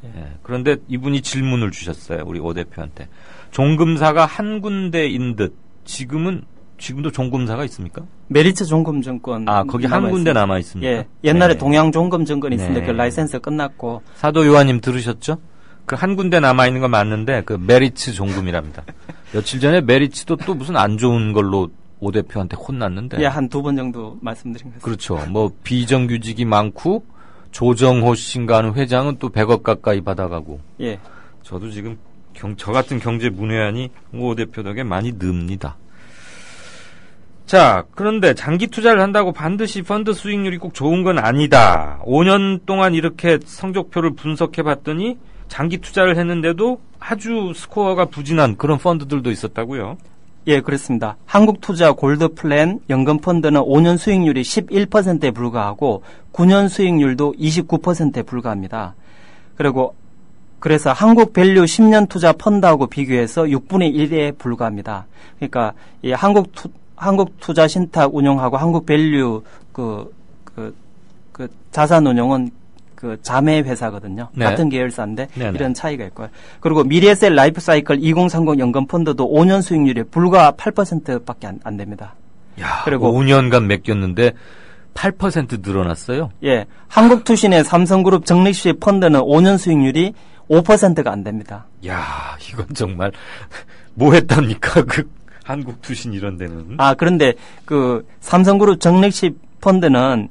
예. 그런데 이분이 질문을 주셨어요. 우리 오 대표한테. 종금사가 한 군데인 듯 지금도 종금사가 있습니까? 메리츠 종금증권. 거기 한 군데 남아 있습니까? 예. 옛날에 동양 종금증권이 있는데 그 라이센스 끝났고. 사도 요한님 들으셨죠? 그 한 군데 남아 있는 건 맞는데 그 메리츠 종금이랍니다. 며칠 전에 메리츠도 또 무슨 안 좋은 걸로 오 대표한테 혼났는데. 예, 한 2번 정도 말씀드린 것 같습니다. 그렇죠. 뭐 비정규직이 많고 조정호 씨인가 하는 회장은 또 100억 가까이 받아가고. 예. 저도 지금 저 같은 경제 문외한이 오 대표 덕에 많이 늡니다. 자, 그런데 장기 투자를 한다고 반드시 펀드 수익률이 꼭 좋은 건 아니다. 5년 동안 이렇게 성적표를 분석해 봤더니 장기 투자를 했는데도 아주 스코어가 부진한 그런 펀드들도 있었다고요? 예, 그렇습니다. 한국투자 골드플랜 연금펀드는 5년 수익률이 11%에 불과하고 9년 수익률도 29%에 불과합니다. 그래서 한국밸류 10년 투자 펀드하고 비교해서 6분의 1에 불과합니다. 그러니까 이 한국투자신탁 운용하고 한국밸류 그 자산운용은 그 자매 회사거든요. 네. 같은 계열사인데 네네. 이런 차이가 있고요. 그리고 미래에셋 라이프사이클 2030 연금펀드도 5년 수익률이 불과 8%밖에 안 됩니다. 야, 그리고 5년간 맡겼는데 8% 늘어났어요? 예. 한국투신의 삼성그룹 적립식 펀드는 5년 수익률이 5%가 안 됩니다. 야, 이건 정말 뭐 했답니까? 그 한국투신 이런 데는. 그런데 그 삼성그룹 적립식 펀드는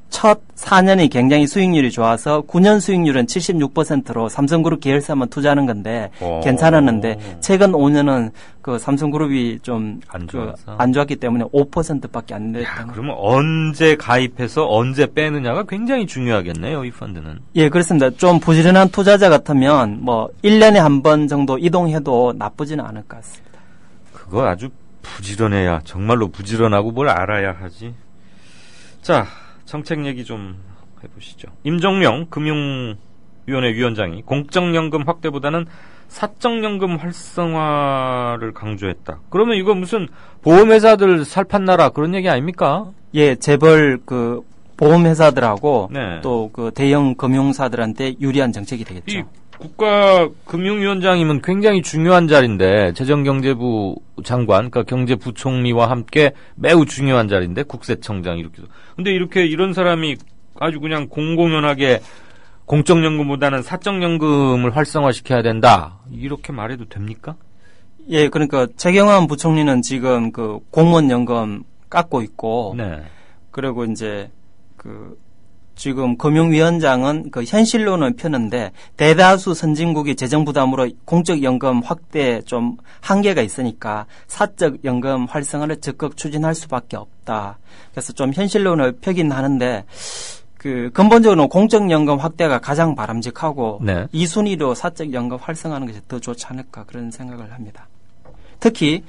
첫 4년이 굉장히 수익률이 좋아서 9년 수익률은 76%로 삼성그룹 계열사만 투자하는 건데 괜찮았는데 최근 5년은 그 삼성그룹이 좀 안 좋았기 때문에 5%밖에 안 됐다. 그러면 언제 가입해서 언제 빼느냐가 굉장히 중요하겠네요, 이 펀드는. 예, 그렇습니다. 좀 부지런한 투자자 같으면 뭐 1년에 한 번 정도 이동해도 나쁘지는 않을 것 같습니다. 그거 아주 부지런해야, 정말로 부지런하고 뭘 알아야 하지. 자, 정책 얘기 좀 해보시죠. 임종룡 금융위원회 위원장이 공적연금 확대보다는 사적연금 활성화를 강조했다. 그러면 이거 무슨 보험회사들 살판나라 그런 얘기 아닙니까? 예, 재벌 그 보험회사들하고 네. 또 그 대형 금융사들한테 유리한 정책이 되겠죠. 이 국가금융위원장이면 굉장히 중요한 자리인데 재정경제부 장관, 그러니까 경제부총리와 함께 매우 중요한 자리인데 국세청장 이렇게. 근데 이런 사람이 아주 그냥 공공연하게 공적연금보다는 사적연금을 활성화시켜야 된다 이렇게 말해도 됩니까? 예, 그러니까 최경환 부총리는 지금 그 공무원연금 깎고 있고, 네. 그리고 이제 지금 금융위원장은 그 현실로는 펴는데 대다수 선진국이 재정 부담으로 공적연금 확대 좀 한계가 있으니까 사적연금 활성화를 적극 추진할 수밖에 없다. 그래서 좀 현실론을 펴긴 하는데 근본적으로 공적연금 확대가 가장 바람직하고 네. 2순위로 사적연금 활성화하는 것이 더 좋지 않을까 그런 생각을 합니다. 특히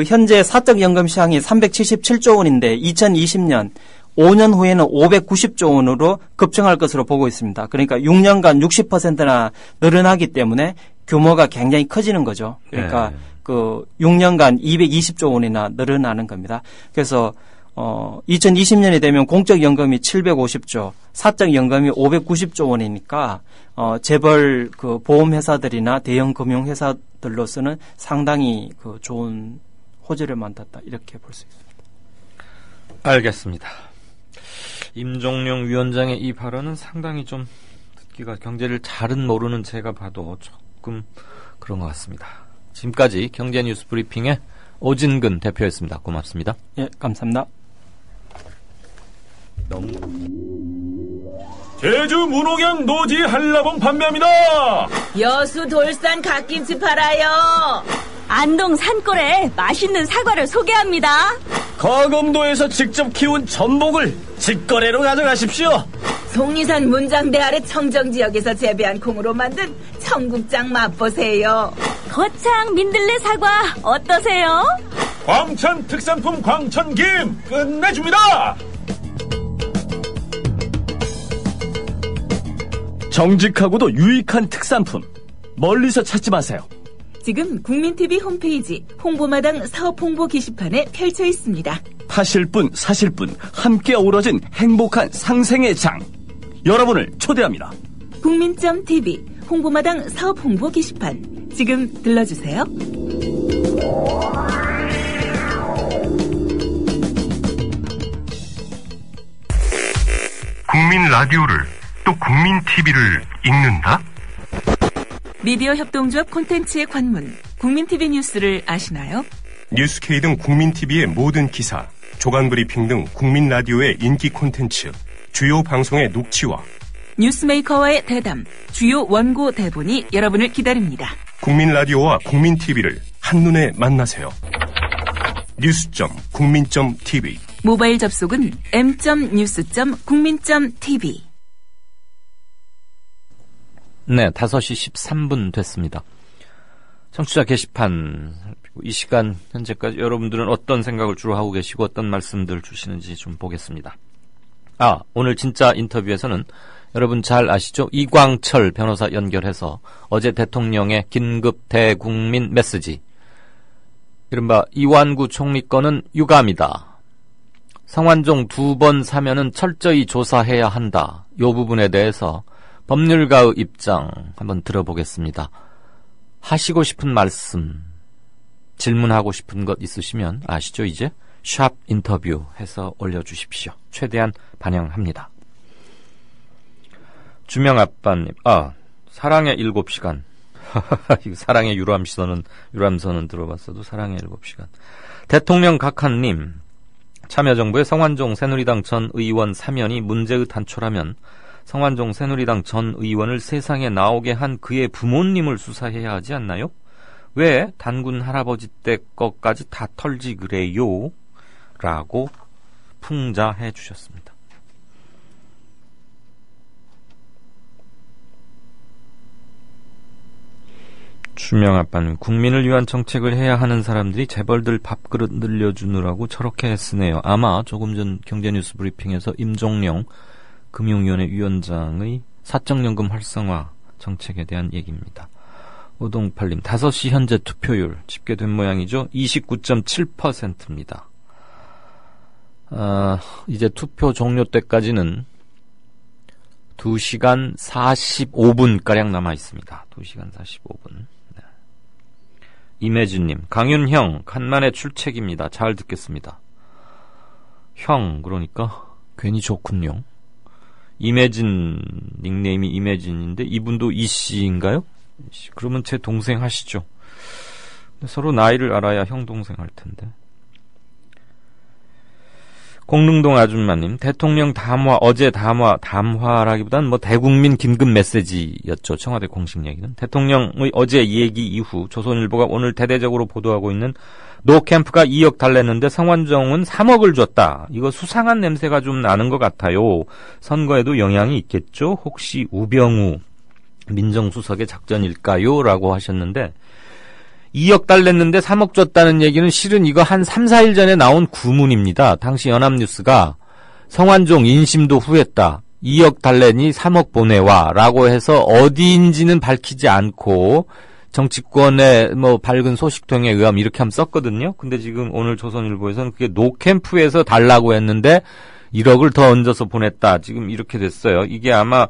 현재 사적연금 시장이 377조 원인데 2020년 5년 후에는 590조 원으로 급증할 것으로 보고 있습니다. 그러니까 6년간 60%나 늘어나기 때문에 규모가 굉장히 커지는 거죠. 그러니까 6년간 220조 원이나 늘어나는 겁니다. 그래서 2020년이 되면 공적연금이 750조, 사적연금이 590조 원이니까 재벌 보험회사들이나 대형 금융회사들로서는 상당히 좋은 호재를 만났다 이렇게 볼 수 있습니다. 알겠습니다. 임종룡 위원장의 이 발언은 상당히 좀 듣기가 경제를 잘은 모르는 제가 봐도 조금 그런 것 같습니다. 지금까지 경제뉴스 브리핑의 오진근 대표였습니다. 고맙습니다. 예, 감사합니다. 제주 문옥현 노지 한라봉 판매합니다. 여수 돌산 갓김치 팔아요. 안동 산골에 맛있는 사과를 소개합니다. 거금도에서 직접 키운 전복을 직거래로 가져가십시오. 속리산 문장대 아래 청정지역에서 재배한 콩으로 만든 청국장 맛보세요. 거창 민들레 사과 어떠세요? 광천 특산품 광천김 끝내줍니다. 정직하고도 유익한 특산품 멀리서 찾지 마세요. 지금 국민TV 홈페이지 홍보마당 사업 홍보 게시판에 펼쳐 있습니다. 파실 분 사실 분 함께 어우러진 행복한 상생의 장, 여러분을 초대합니다. 국민.tv 홍보마당 사업 홍보 게시판 지금 들러주세요. 국민 라디오를 또 국민 TV를 읽는다? 미디어 협동조합 콘텐츠의 관문 국민TV 뉴스를 아시나요? 뉴스K 등 국민TV의 모든 기사, 조간브리핑 등 국민 라디오의 인기 콘텐츠, 주요 방송의 녹취와 뉴스메이커와의 대담, 주요 원고 대본이 여러분을 기다립니다. 국민 라디오와 국민 TV를 한눈에 만나세요. news.국민.tv 모바일 접속은 m.news.국민.tv. 네, 5시 13분 됐습니다. 청취자 게시판, 이 시간 현재까지 여러분들은 어떤 생각을 주로 하고 계시고 어떤 말씀들 주시는지 좀 보겠습니다. 오늘 진짜 인터뷰에서는 여러분 잘 아시죠? 이광철 변호사 연결해서 어제 대통령의 긴급 대국민 메시지, 이른바 이완구 총리 건은 유감이다, 성완종 2번 사면은 철저히 조사해야 한다, 이 부분에 대해서 법률가의 입장 한번 들어보겠습니다. 하시고 싶은 말씀, 질문하고 싶은 것 있으시면 아시죠? 이제 샵 인터뷰 해서 올려주십시오. 최대한 반영합니다. 주명아빠님, 사랑의 7시간. 사랑의 유람선은 들어봤어도 사랑의 7시간. 대통령 각하님, 참여정부의 성완종 새누리당 전 의원 사면이 문제의 단초라면 성완종 새누리당 전 의원을 세상에 나오게 한 그의 부모님을 수사해야 하지 않나요? 왜 단군 할아버지 때 것까지 다 털지 그래요? 라고 풍자해 주셨습니다. 주명아빠는 국민을 위한 정책을 해야 하는 사람들이 재벌들 밥그릇 늘려주느라고 저렇게 쓰네요. 아마 조금 전 경제뉴스 브리핑에서 임종룡 금융위원회 위원장의 사적연금 활성화 정책에 대한 얘기입니다. 오동팔님, 5시 현재 투표율 집계된 모양이죠. 29.7%입니다. 이제 투표 종료 때까지는 2시간 45분가량 남아있습니다. 2시간 45분. 네. 이매진님, 강윤형, 간만에 출첵입니다. 잘 듣겠습니다. 형, 그러니까 괜히 좋군요. 이매진, 닉네임이 이매진인데 이분도 이씨인가요? 그러면 제 동생 하시죠. 서로 나이를 알아야 형 동생 할 텐데. 공릉동 아줌마님, 대통령 담화, 어제 담화라기보단 대국민 긴급 메시지였죠. 청와대 공식 얘기는. 대통령의 어제 얘기 이후 조선일보가 오늘 대대적으로 보도하고 있는 노캠프가 2억 달랬는데 성완종은 3억을 줬다. 이거 수상한 냄새가 좀 나는 것 같아요. 선거에도 영향이 있겠죠? 혹시 우병우 민정수석의 작전일까요? 라고 하셨는데 2억 달랬는데 3억 줬다는 얘기는 실은 이거 한 3, 4일 전에 나온 구문입니다. 당시 연합뉴스가 성완종 인심도 후했다. 2억 달래니 3억 보내와 라고 해서 어디인지는 밝히지 않고 정치권의 밝은 소식통에 의하면 이렇게 하면 썼거든요. 근데 지금 오늘 조선일보에서는 그게 노캠프에서 달라고 했는데 1억을 더 얹어서 보냈다. 지금 이렇게 됐어요. 이게 아마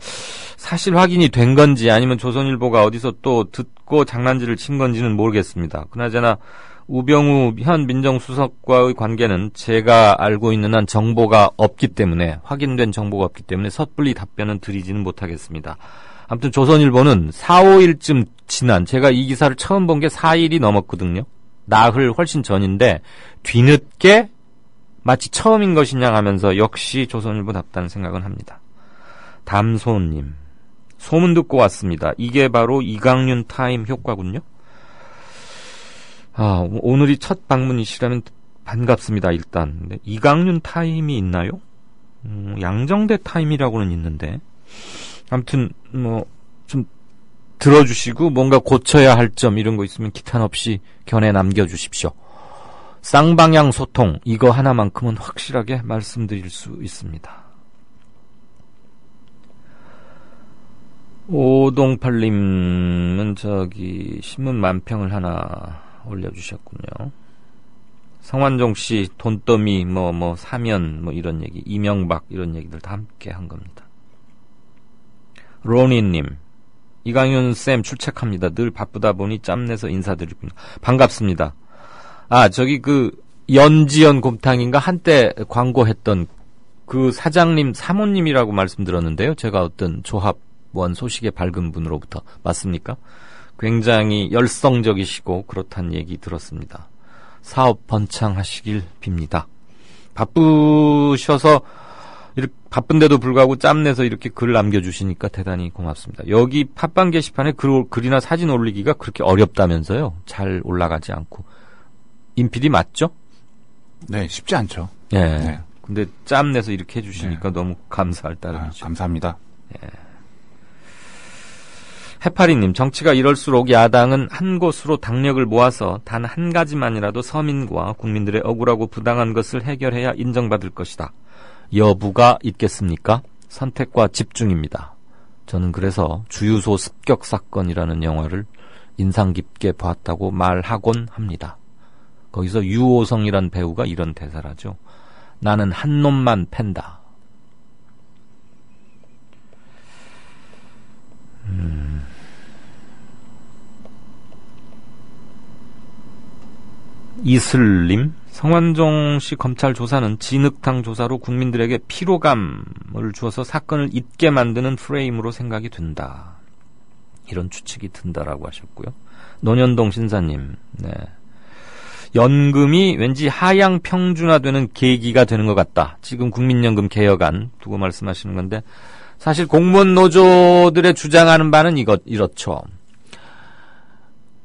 사실 확인이 된 건지 아니면 조선일보가 어디서 또 듣고 장난질을 친 건지는 모르겠습니다. 그나저나 우병우 현 민정수석과의 관계는 제가 알고 있는 한 정보가 없기 때문에 확인된 정보가 없기 때문에 섣불리 답변은 드리지는 못하겠습니다. 아무튼 조선일보는 4, 5일쯤 지난 제가 이 기사를 처음 본 게 4일이 넘었거든요. 나흘 훨씬 전인데 뒤늦게 마치 처음인 것이냐 하면서 역시 조선일보답다는 생각은 합니다. 담소님, 소문 듣고 왔습니다. 이게 바로 이강윤 타임 효과군요. 오늘이 첫 방문이시라면 반갑습니다. 일단 근데 이강윤 타임이 있나요? 양정대 타임이라고는 있는데 아무튼 좀 들어주시고 뭔가 고쳐야 할 점 이런 거 있으면 기탄 없이 견해 남겨주십시오. 쌍방향 소통 이거 하나만큼은 확실하게 말씀드릴 수 있습니다. 오동팔님은 신문 만평을 하나 올려주셨군요. 성완종 씨 돈더미 사면 이런 얘기, 이명박 이런 얘기들 다 함께 한 겁니다. 로니님, 이강윤 쌤 출첵합니다. 늘 바쁘다 보니 짬내서 인사드립니다. 반갑습니다. 연지연 곰탕인가 한때 광고했던 그 사장님 사모님이라고 말씀드렸는데요. 제가 어떤 조합원 소식의 밝은 분으로부터 맞습니까? 굉장히 열성적이시고 그렇다는 얘기 들었습니다. 사업 번창하시길 빕니다. 바쁘셔서 바쁜데도 불구하고 짬내서 이렇게 글 남겨주시니까 대단히 고맙습니다. 여기 팟빵 게시판에 글이나 사진 올리기가 그렇게 어렵다면서요. 잘 올라가지 않고. 임PD 맞죠? 네, 쉽지 않죠. 네. 네. 근데 짬내서 이렇게 해주시니까 너무 감사할 따름이죠. 감사합니다. 네. 해파리님, 정치가 이럴수록 야당은 한 곳으로 당력을 모아서 단 한 가지만이라도 서민과 국민들의 억울하고 부당한 것을 해결해야 인정받을 것이다. 여부가 있겠습니까? 선택과 집중입니다. 저는 그래서 주유소 습격 사건이라는 영화를 인상 깊게 봤다고 말하곤 합니다. 거기서 유호성이란 배우가 이런 대사를 하죠. 나는 한 놈만 팬다. 이슬님, 성완종 씨 검찰 조사는 진흙탕 조사로 국민들에게 피로감을 주어서 사건을 잊게 만드는 프레임으로 생각이 된다. 이런 추측이 든다라고 하셨고요. 논현동 신사님, 네. 연금이 왠지 하향 평준화되는 계기가 되는 것 같다. 지금 국민연금 개혁안 두고 말씀하시는 건데 사실 공무원 노조들의 주장하는 바는 이렇죠.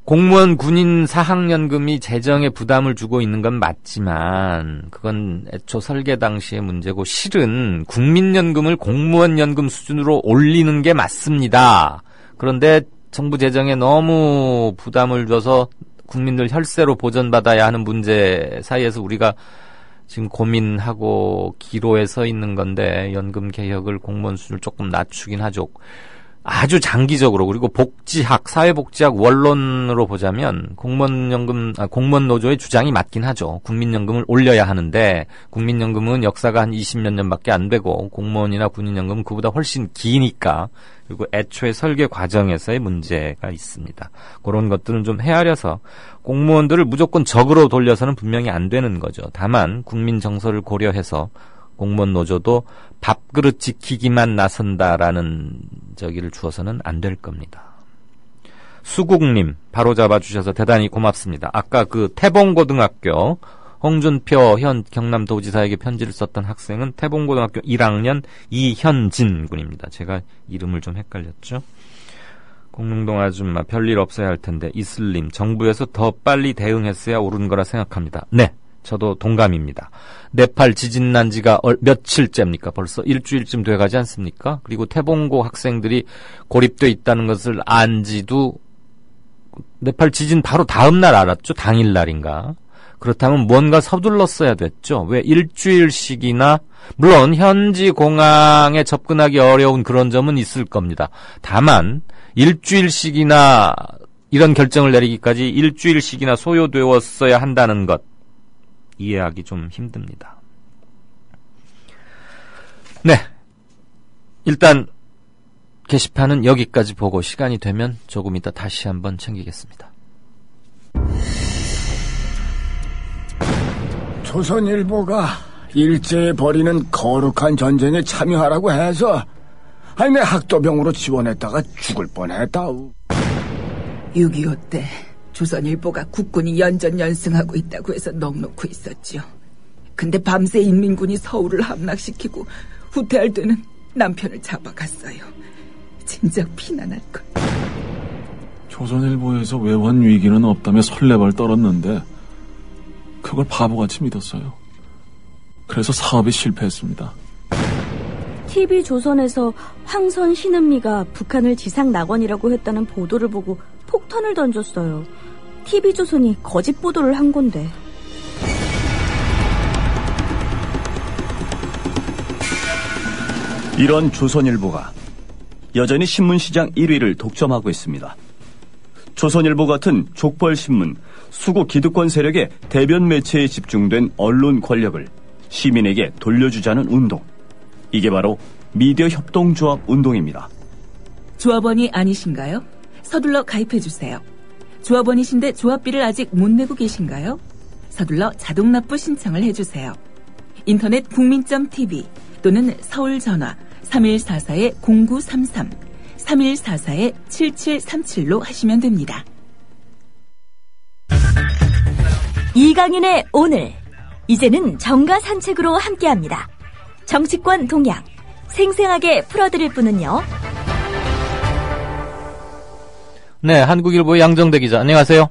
공무원 군인 사학연금이 재정에 부담을 주고 있는 건 맞지만 그건 애초 설계 당시의 문제고 실은 국민연금을 공무원연금 수준으로 올리는 게 맞습니다. 그런데 정부 재정에 너무 부담을 줘서 국민들 혈세로 보전받아야 하는 문제 사이에서 우리가 지금 고민하고 기로에 서 있는 건데 연금 개혁을 공무원 수준을 조금 낮추긴 하죠. 아주 장기적으로 그리고 복지학, 사회복지학 원론으로 보자면 공무원 노조의 주장이 맞긴 하죠. 국민연금을 올려야 하는데 국민연금은 역사가 한 20몇 년밖에 안 되고 공무원이나 군인연금은 그보다 훨씬 기니까 그리고 애초에 설계 과정에서의 문제가 있습니다. 그런 것들은 좀 헤아려서 공무원들을 무조건 적으로 돌려서는 분명히 안 되는 거죠. 다만 국민 정서를 고려해서 공무원 노조도 밥그릇 지키기만 나선다라는 저기를 주어서는 안 될 겁니다. 수국님 바로 잡아주셔서 대단히 고맙습니다. 아까 그 태봉고등학교 홍준표 현 경남도지사에게 편지를 썼던 학생은 태봉고등학교 1학년 이현진 군입니다. 제가 이름을 좀 헷갈렸죠. 공릉동 아줌마 별일 없어야 할 텐데 이슬림 정부에서 더 빨리 대응했어야 옳은 거라 생각합니다. 네. 저도 동감입니다. 네팔 지진 난 지가 며칠째입니까? 벌써 일주일쯤 돼가지 않습니까? 그리고 태봉고 학생들이 고립돼 있다는 것을 안 지도 네팔 지진 바로 다음 날 알았죠? 당일날인가? 그렇다면 뭔가 서둘렀어야 됐죠? 왜 일주일씩이나 물론 현지 공항에 접근하기 어려운 그런 점은 있을 겁니다. 다만 일주일씩이나 이런 결정을 내리기까지 일주일씩이나 소요되었어야 한다는 것 이해하기 좀 힘듭니다. 네. 일단 게시판은 여기까지 보고 시간이 되면 조금 이따 다시 한번 챙기겠습니다. 조선일보가 일제에 벌이는 거룩한 전쟁에 참여하라고 해서 내 학도병으로 지원했다가 죽을 뻔했다우. 6.25 때 조선일보가 국군이 연전연승하고 있다고 해서 넋놓고 있었죠. 근데 밤새 인민군이 서울을 함락시키고 후퇴할 때는 남편을 잡아갔어요. 진작 피난할걸. 조선일보에서 외환 위기는 없다며 설레발 떨었는데 그걸 바보같이 믿었어요. 그래서 사업이 실패했습니다. TV조선에서 황선 신은미가 북한을 지상낙원이라고 했다는 보도를 보고 폭탄을 던졌어요. TV조선이 거짓 보도를 한 건데. 이런 조선일보가 여전히 신문시장 1위를 독점하고 있습니다. 조선일보 같은 족벌신문, 수구 기득권 세력의 대변 매체에 집중된 언론 권력을 시민에게 돌려주자는 운동. 이게 바로 미디어 협동조합 운동입니다. 조합원이 아니신가요? 서둘러 가입해주세요. 조합원이신데 조합비를 아직 못 내고 계신가요? 서둘러 자동납부 신청을 해주세요. 인터넷 국민.tv 또는 서울전화 3144-0933, 3144-7737로 하시면 됩니다. 이강인의 오늘, 이제는 정가 산책으로 함께합니다. 정치권 동향, 생생하게 풀어드릴 분은요. 네, 한국일보의 양정대 기자, 안녕하세요.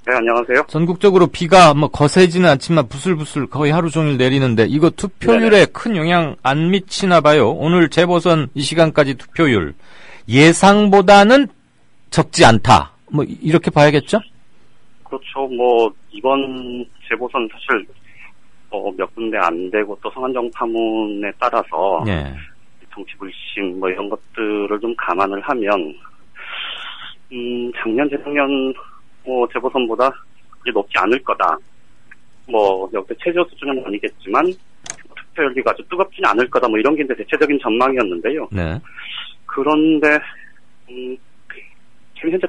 네, 안녕하세요. 전국적으로 비가 거세지는 않지만 부슬부슬 거의 하루 종일 내리는데 이거 투표율에 네네. 큰 영향 안 미치나 봐요. 오늘 재보선 이 시간까지 투표율 예상보다는 적지 않다. 이렇게 봐야겠죠? 그렇죠. 이번 재보선 사실 몇 군데 안 되고 또 성한종 파문에 따라서 네. 정치 불신 이런 것들을 좀 감안을 하면 작년 재작년 재보선보다 이제 높지 않을 거다. 역대 최저 수준은 아니겠지만 투표 열기가 아주 뜨겁지는 않을 거다. 이런 게 이제 대체적인 전망이었는데요. 네. 그런데 지금 현재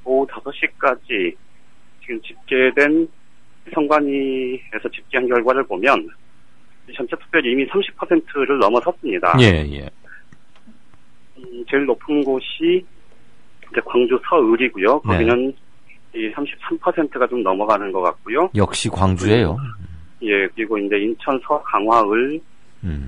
오후 5시까지 지금 집계된 선관위에서 집계한 결과를 보면 전체 투표율이 이미 30%를 넘어섰습니다. 예. 제일 높은 곳이 이제 광주 서울이고요. 거기는 이 33%가 좀 넘어가는 것 같고요. 역시 광주예요. 예, 그리고 이제 인천 서강화을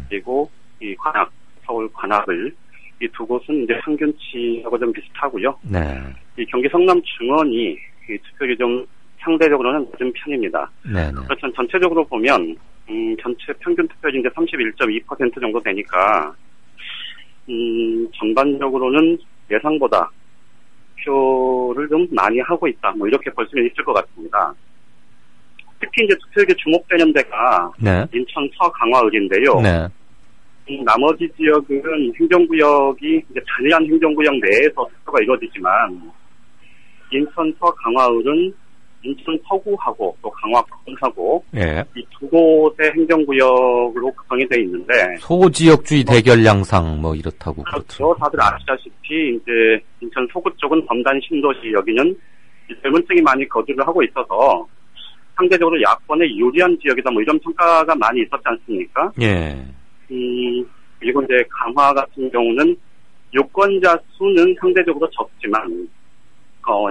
그리고 이 관악, 서울 관악을 이 두 곳은 이제 평균치하고 좀 비슷하고요. 네. 이 경기 성남 중원이 이 투표율이 좀 상대적으로는 낮은 편입니다. 네. 그렇지만 전체적으로 보면 전체 평균 투표율이 이제 31.2% 정도 되니까 전반적으로는 예상보다 표를 좀 많이 하고 있다. 이렇게 볼 수는 있을 것 같습니다. 특히 이제 투표율이 주목되는 데가 네. 인천 서강화을인데요. 네. 나머지 지역은 행정구역이 이제 단일한 행정구역 내에서 투표가 이루어지지만 인천 서강화을은 인천 서구하고 또 강화군하고 예. 이 두 곳의 행정구역으로 구성이 되어 있는데 소지역주의 대결 양상 뭐 이렇다고 그렇죠. 다들 아시다시피 이제 인천 서구 쪽은 검단 신도시 여기는 젊은 층이 많이 거주를 하고 있어서 상대적으로 야권에 유리한 지역이다 뭐 이런 평가가 많이 있었지 않습니까? 예. 그리고 이제 강화 같은 경우는 유권자 수는 상대적으로 적지만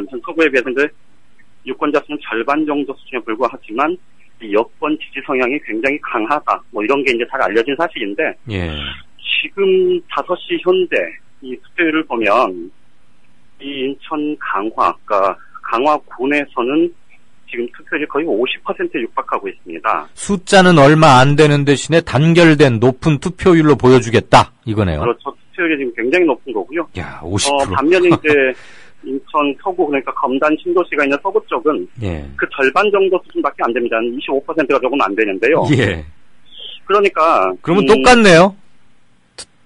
인천 서구에 비해서 이제 유권자 수는 절반 정도 수준에 불과하지만 이 여권 지지 성향이 굉장히 강하다. 뭐 이런 게 이제 잘 알려진 사실인데 예. 지금 5시 현재 이 투표율을 보면 이 인천 강화, 그러니까 강화군에서는 지금 투표율이 거의 50%에 육박하고 있습니다. 숫자는 얼마 안 되는 대신에 단결된 높은 투표율로 보여주겠다 이거네요. 그렇죠. 투표율이 지금 굉장히 높은 거고요. 야, 50%. 반면에 이제 인천 서구 그러니까 검단 신도시가 있는 서구 쪽은 예. 그 절반 정도 수준밖에 안 됩니다. 25%가 조금 안 되는데요. 예. 그러니까 그러면 똑같네요.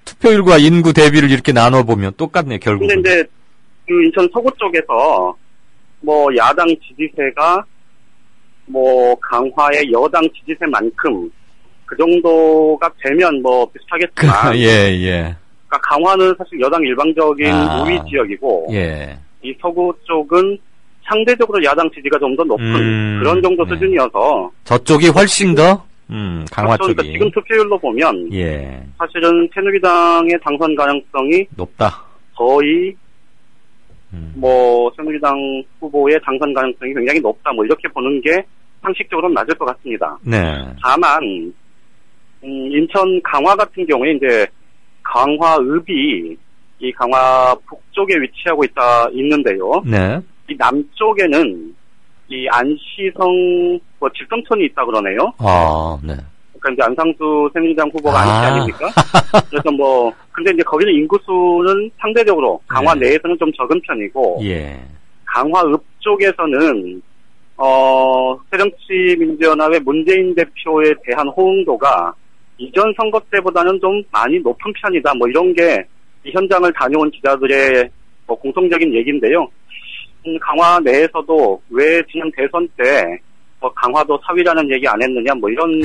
투표율과 인구 대비를 이렇게 나눠 보면 똑같네요. 결국은. 근데 이제 그 인천 서구 쪽에서 뭐 야당 지지세가 뭐 강화의 여당 지지세만큼 그 정도가 되면 뭐 비슷하겠지만 예. 그러니까 강화는 사실 여당 일방적인 우위 지역이고 예. 이 서구 쪽은 상대적으로 야당 지지가 좀 더 높은 그런 정도 수준이어서 저쪽이 훨씬 더 강화 그렇죠. 쪽이 그러니까 지금 투표율로 보면 예. 사실은 새누리당의 당선 가능성이 높다. 거의 뭐 새누리당 후보의 당선 가능성이 굉장히 높다. 뭐 이렇게 보는 게 상식적으로는 맞을 것 같습니다. 네. 다만 인천 강화 같은 경우에 이제 강화읍이 이 강화 북쪽에 위치하고 있는데요. 네. 이 남쪽에는 이 안시성 뭐 직선촌이 있다 그러네요. 아, 네. 그러니까 이제 안상수 새누리당 후보가 안시 아닙니까? 그래서 뭐 근데 이제 거기는 인구수는 상대적으로 강화 내에서는 좀 적은 편이고 예. 강화읍 쪽에서는 새정치민주연합의 문재인 대표에 대한 호응도가 이전 선거 때보다는 좀 많이 높은 편이다. 뭐 이런 게 이 현장을 다녀온 기자들의 뭐 공통적인 얘기인데요. 강화 내에서도 왜 지난 대선 때 뭐 강화도 사위라는 얘기 안 했느냐 뭐 이런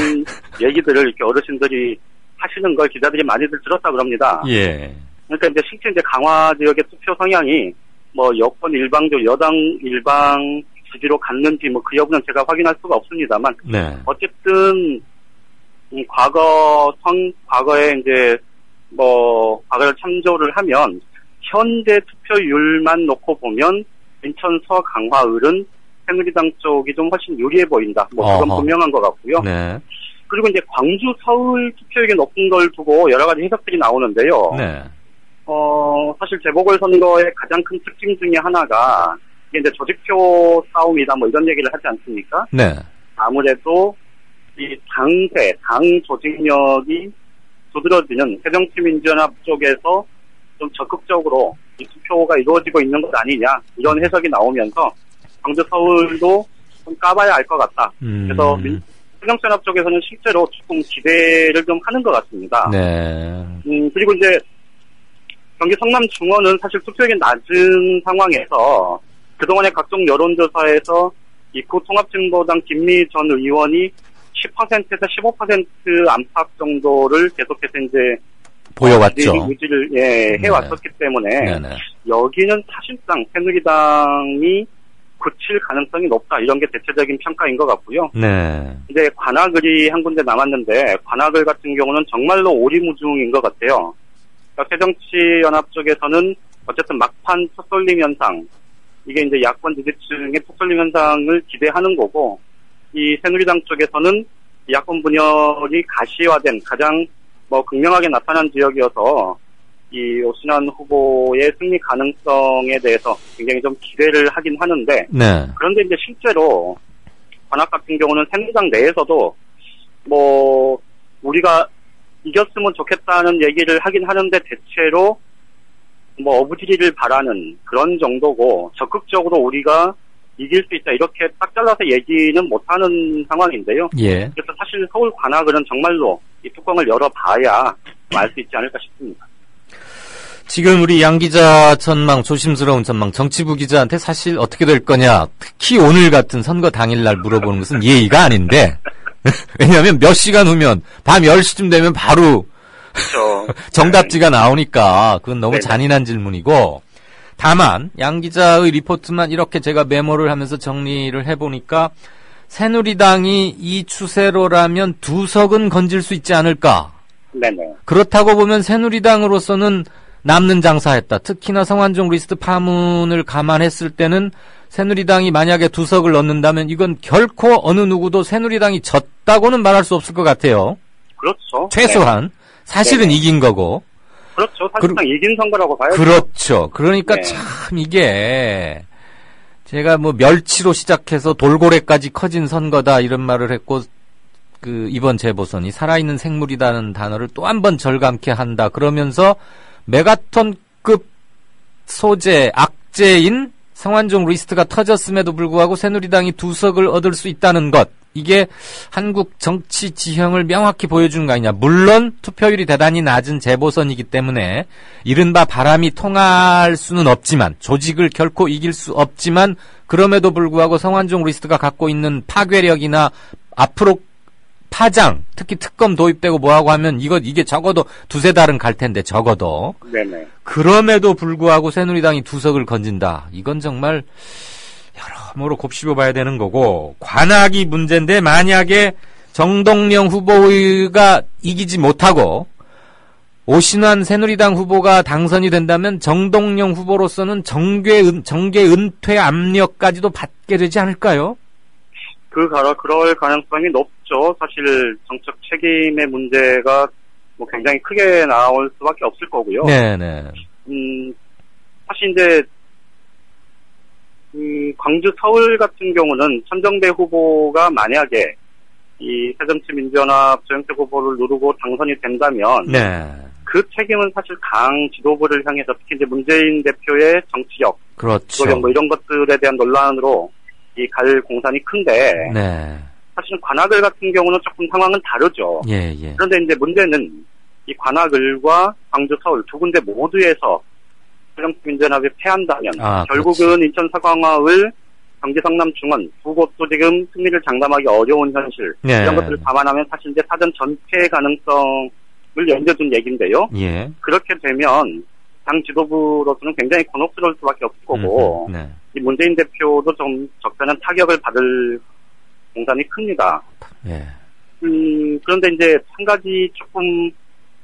얘기들을 이렇게 어르신들이 하시는 걸 기자들이 많이들 들었다 그럽니다. 예. 그러니까 이제 실제 이제 강화 지역의 투표 성향이 뭐 여권 일방적 여당 일방 지지로 갔는지 뭐 그 여부는 제가 확인할 수가 없습니다만 네. 어쨌든 과거에 이제 뭐 과거를 참조를 하면 현재 투표율만 놓고 보면 인천 서강화을은 새누리당 쪽이 좀 훨씬 유리해 보인다. 뭐 그건 분명한 것 같고요. 네. 그리고 이제 광주, 서울 투표율이 높은 걸 두고 여러 가지 해석들이 나오는데요. 네. 사실 재보궐선거의 가장 큰 특징 중에 하나가 이게 이제 조직표 싸움이다 뭐 이런 얘기를 하지 않습니까? 네. 아무래도 이 당 조직력이 두드러지는 새정치민주연합 쪽에서 좀 적극적으로 이 투표가 이루어지고 있는 것 아니냐 이런 해석이 나오면서 광주, 서울도 좀 까봐야 알 것 같다. 그래서 새정치연합 쪽에서는 실제로 조금 기대를 좀 하는 것 같습니다. 네. 그리고 이제 경기 성남 중원은 사실 투표율이 낮은 상황에서 그동안의 각종 여론조사에서 입구 통합진보당 김미 전 의원이 10%에서 15% 안팎 정도를 계속해서 이제 보여왔죠. 유지를 해왔었기 때문에 네네. 여기는 사실상 새누리당이 굳힐 가능성이 높다 이런 게 대체적인 평가인 것 같고요. 네. 이제 관악을이 한 군데 남았는데 관악을 같은 경우는 정말로 오리무중인 것 같아요. 그러니까 새정치연합 쪽에서는 어쨌든 막판 풋솔림 현상 이게 이제 야권 지지층의 풋솔림 현상을 기대하는 거고 이 새누리당 쪽에서는 야권 분열이 가시화된 가장 뭐 극명하게 나타난 지역이어서 이 오신환 후보의 승리 가능성에 대해서 굉장히 좀 기대를 하긴 하는데 네. 그런데 이제 실제로 관악 같은 경우는 새누리당 내에서도 뭐 우리가 이겼으면 좋겠다는 얘기를 하긴 하는데 대체로 뭐 어부지리를 바라는 그런 정도고 적극적으로 우리가 이길 수 있다 이렇게 딱 잘라서 얘기는 못하는 상황인데요. 예. 그래서 사실 서울 관악을은 정말로 이 뚜껑을 열어봐야 알 수 있지 않을까 싶습니다. 지금 우리 양 기자 전망, 조심스러운 전망, 정치부 기자한테 사실 어떻게 될 거냐, 특히 오늘 같은 선거 당일날 물어보는 것은 예의가 아닌데, 왜냐하면 몇 시간 후면, 밤 10시쯤 되면 바로 그렇죠. 정답지가 나오니까 그건 너무 잔인한 질문이고, 다만 양 기자의 리포트만 이렇게 제가 메모를 하면서 정리를 해보니까 새누리당이 이 추세로라면 2석은 건질 수 있지 않을까. 네네. 그렇다고 보면 새누리당으로서는 남는 장사했다. 특히나 성완종 리스트 파문을 감안했을 때는 새누리당이 만약에 2석을 넣는다면 이건 결코 어느 누구도 새누리당이 졌다고는 말할 수 없을 것 같아요. 그렇죠. 최소한. 네. 사실은 네네. 이긴 거고. 그렇죠. 사실상 이긴 선거라고 봐야죠. 그렇죠. 그러니까 네. 참 이게 제가 뭐 멸치로 시작해서 돌고래까지 커진 선거다 이런 말을 했고, 그 이번 재보선이 살아있는 생물이라는 단어를 또 한 번 절감케 한다. 그러면서 메가톤급 소재, 악재인 성완종 리스트가 터졌음에도 불구하고 새누리당이 2석을 얻을 수 있다는 것. 이게 한국 정치 지형을 명확히 보여주는 거 아니냐. 물론 투표율이 대단히 낮은 재보선이기 때문에 이른바 바람이 통할 수는 없지만, 조직을 결코 이길 수 없지만, 그럼에도 불구하고 성완종 리스트가 갖고 있는 파괴력이나 앞으로 파장, 특히 특검 도입되고 뭐하고 하면 이게 적어도 2-3달은 갈 텐데, 적어도. 네네. 그럼에도 불구하고 새누리당이 2석을 건진다. 이건 정말 여러모로 곱씹어 봐야 되는 거고, 관악이 문제인데 만약에 정동영 후보가 이기지 못하고 오신환 새누리당 후보가 당선이 된다면 정동영 후보로서는 정계 은퇴 압력까지도 받게 되지 않을까요? 그럴 가능성이 높죠. 사실 정책 책임의 문제가 뭐 굉장히 크게 나올 수밖에 없을 거고요. 네네. 사실 이제 광주, 서울 같은 경우는 천정배 후보가 만약에 이 새정치민주연합 조영택 후보를 누르고 당선이 된다면, 네. 그 책임은 사실 당 지도부를 향해서 특히 이제 문재인 대표의 정치력, 그렇죠. 뭐 이런 것들에 대한 논란으로 갈 공산이 큰데, 네. 사실 관악을 같은 경우는 조금 상황은 다르죠. 예. 그런데 이제 문제는 이 관악을과 광주, 서울 두 군데 모두에서 새정치민주연합이 패한다면 결국은 그렇지. 인천 사광화을, 경기 성남 중원 두 곳도 지금 승리를 장담하기 어려운 현실, 네. 이런 것들을 감안하면 사실 이제 사전 전패 가능성을 연겨둔 얘기인데요. 예. 그렇게 되면 당 지도부로서는 굉장히 곤혹스러울 수밖에 없을 거고, 네. 이 문재인 대표도 좀 적절한 타격을 받을 공산이 큽니다. 예. 그런데 이제 한 가지 조금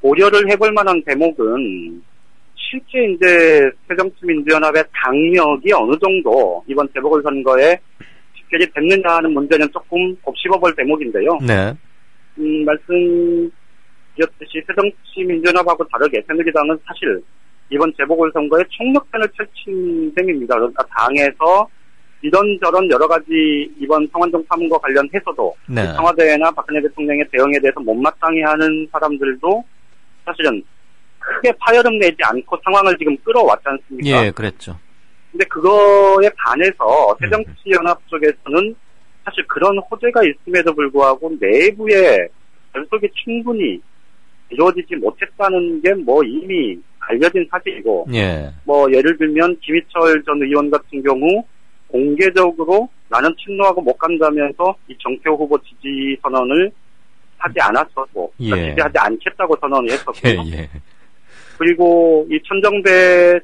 고려를 해볼 만한 대목은, 실제 이제 새정치민주연합의 당력이 어느 정도 이번 재보궐선거에 집결이 됐느냐 하는 문제는 조금 곱씹어볼 대목인데요. 네. 말씀드렸듯이 새정치민주연합하고 다르게 새누리당은 사실 이번 재보궐선거에 총력전을 펼친 셈입니다. 그러니까 당에서 이런저런 여러 가지 이번 성완종 파문과 관련해서도 네. 청와대나 박근혜 대통령의 대응에 대해서 못마땅해 하는 사람들도 사실은 크게 파열음 내지 않고 상황을 지금 끌어왔지 않습니까? 예, 그랬죠. 근데 그거에 반해서 새정치연합 쪽에서는 사실 그런 호재가 있음에도 불구하고 내부에 결속이 충분히 이루어지지 못했다는 게 뭐 이미 알려진 사실이고, 예. 뭐 예를 들면 김희철 전 의원 같은 경우 공개적으로 나는 친노하고 못 간다면서 이 정태호 후보 지지 선언을 하지 않았었고, 예. 그러니까 지지하지 않겠다고 선언을 했었고요. 예. 그리고 이 천정배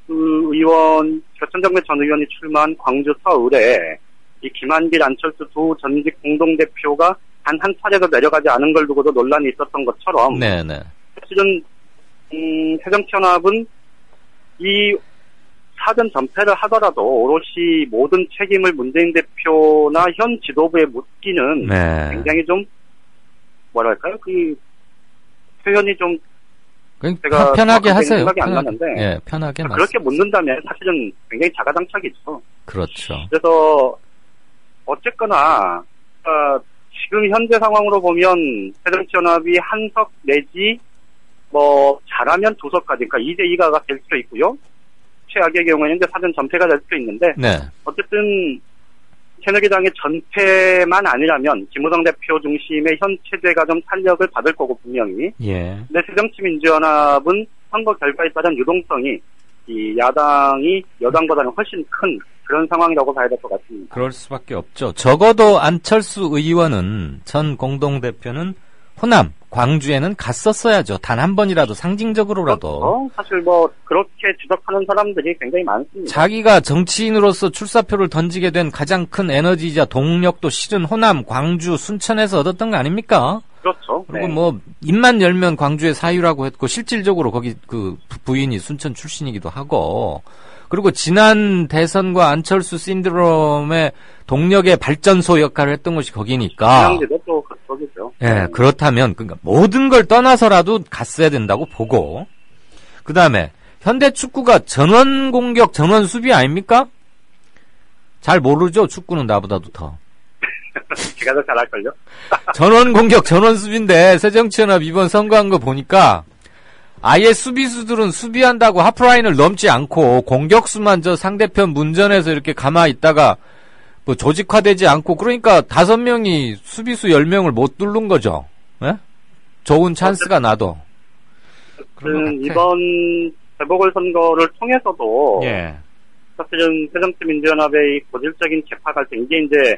천정배 전 의원이 출마한 광주 서울에 이 김한길, 안철수 두 전직 공동대표가 단 한 차례도 내려가지 않은 걸 두고도 논란이 있었던 것처럼, 네네. 사실은 새정치연합은 이 사전 전패를 하더라도 오롯이 모든 책임을 문재인 대표나 현 지도부에 묻기는 네. 굉장히 좀 뭐랄까요? 그 표현이 좀 제가 편하게 하세요. 생각이 안 나는데, 예, 편하게 그렇게 묻는다면 사실은 굉장히 자가당착이죠. 그렇죠. 그래서 어쨌거나 지금 현재 상황으로 보면 새정치연합이 한석 내지 뭐 잘하면 2석까지, 그러니까 2대2가 될 수도 있고요. 최악의 경우에는 이제 사전 전패가 될 수도 있는데 네. 어쨌든 새누리당의 전패만 아니라면 김무성 대표 중심의 현 체제가 좀 탄력을 받을 거고 분명히. 예. 근데 새정치민주연합은 선거 결과에 따른 유동성이 이 야당이 여당보다는 훨씬 큰 그런 상황이라고 봐야 될 것 같습니다. 그럴 수밖에 없죠. 적어도 안철수 의원은 전 공동대표는 호남, 광주에는 갔었어야죠. 단 한 번이라도 상징적으로라도. 사실 뭐 그렇게 지적하는 사람들이 굉장히 많습니다. 자기가 정치인으로서 출사표를 던지게 된 가장 큰 에너지이자 동력도 실은 호남, 광주, 순천에서 얻었던 거 아닙니까? 그렇죠. 그리고 네. 뭐 입만 열면 광주의 사유라고 했고 실질적으로 거기 그 부인이 순천 출신이기도 하고 그리고 지난 대선과 안철수 신드롬의 동력의 발전소 역할을 했던 것이 거기니까. 지난주도 또 그쪽이죠. 예, 그렇다면 그러니까 모든 걸 떠나서라도 갔어야 된다고 보고 그다음에 현대 축구가 전원 공격, 전원 수비 아닙니까? 잘 모르죠. 축구는 나보다도 더. 제가 더 잘할걸요? 전원 공격, 전원 수비인데 새정치연합 이번 선거한 거 보니까 아예 수비수들은 수비한다고 하프라인을 넘지 않고 공격수만 저 상대편 문전에서 이렇게 가만히 있다가 뭐 조직화되지 않고 그러니까 5명이 수비수 10명을 못 뚫는 거죠. 예? 좋은 찬스가 나도. 이번 재보궐선거를 통해서도 예. 사실은 새정치민주연합의 이 고질적인 개파 갈등 이게 이제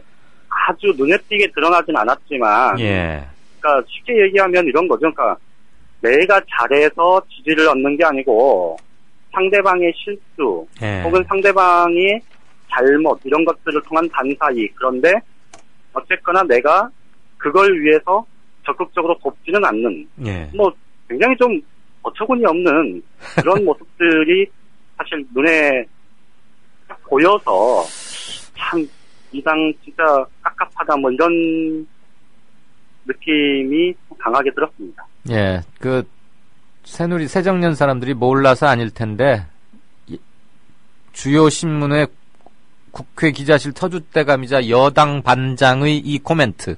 아주 눈에 띄게 드러나진 않았지만 예. 그러니까 쉽게 얘기하면 이런 거죠. 그러니까 내가 잘해서 지지를 얻는 게 아니고 상대방의 실수 예. 혹은 상대방의 잘못 이런 것들을 통한 반사이 그런데 어쨌거나 내가 그걸 위해서 적극적으로 돕지는 않는 예. 뭐 굉장히 좀 어처구니 없는 그런 모습들이 사실 눈에 보여서 참 이 당 진짜 깝깝하다 뭐 이런 느낌이 강하게 들었습니다. 예, 새누리 새정년 사람들이 몰라서 아닐 텐데 주요 신문의 국회 기자실 터줏대감이자 여당 반장의 이 코멘트.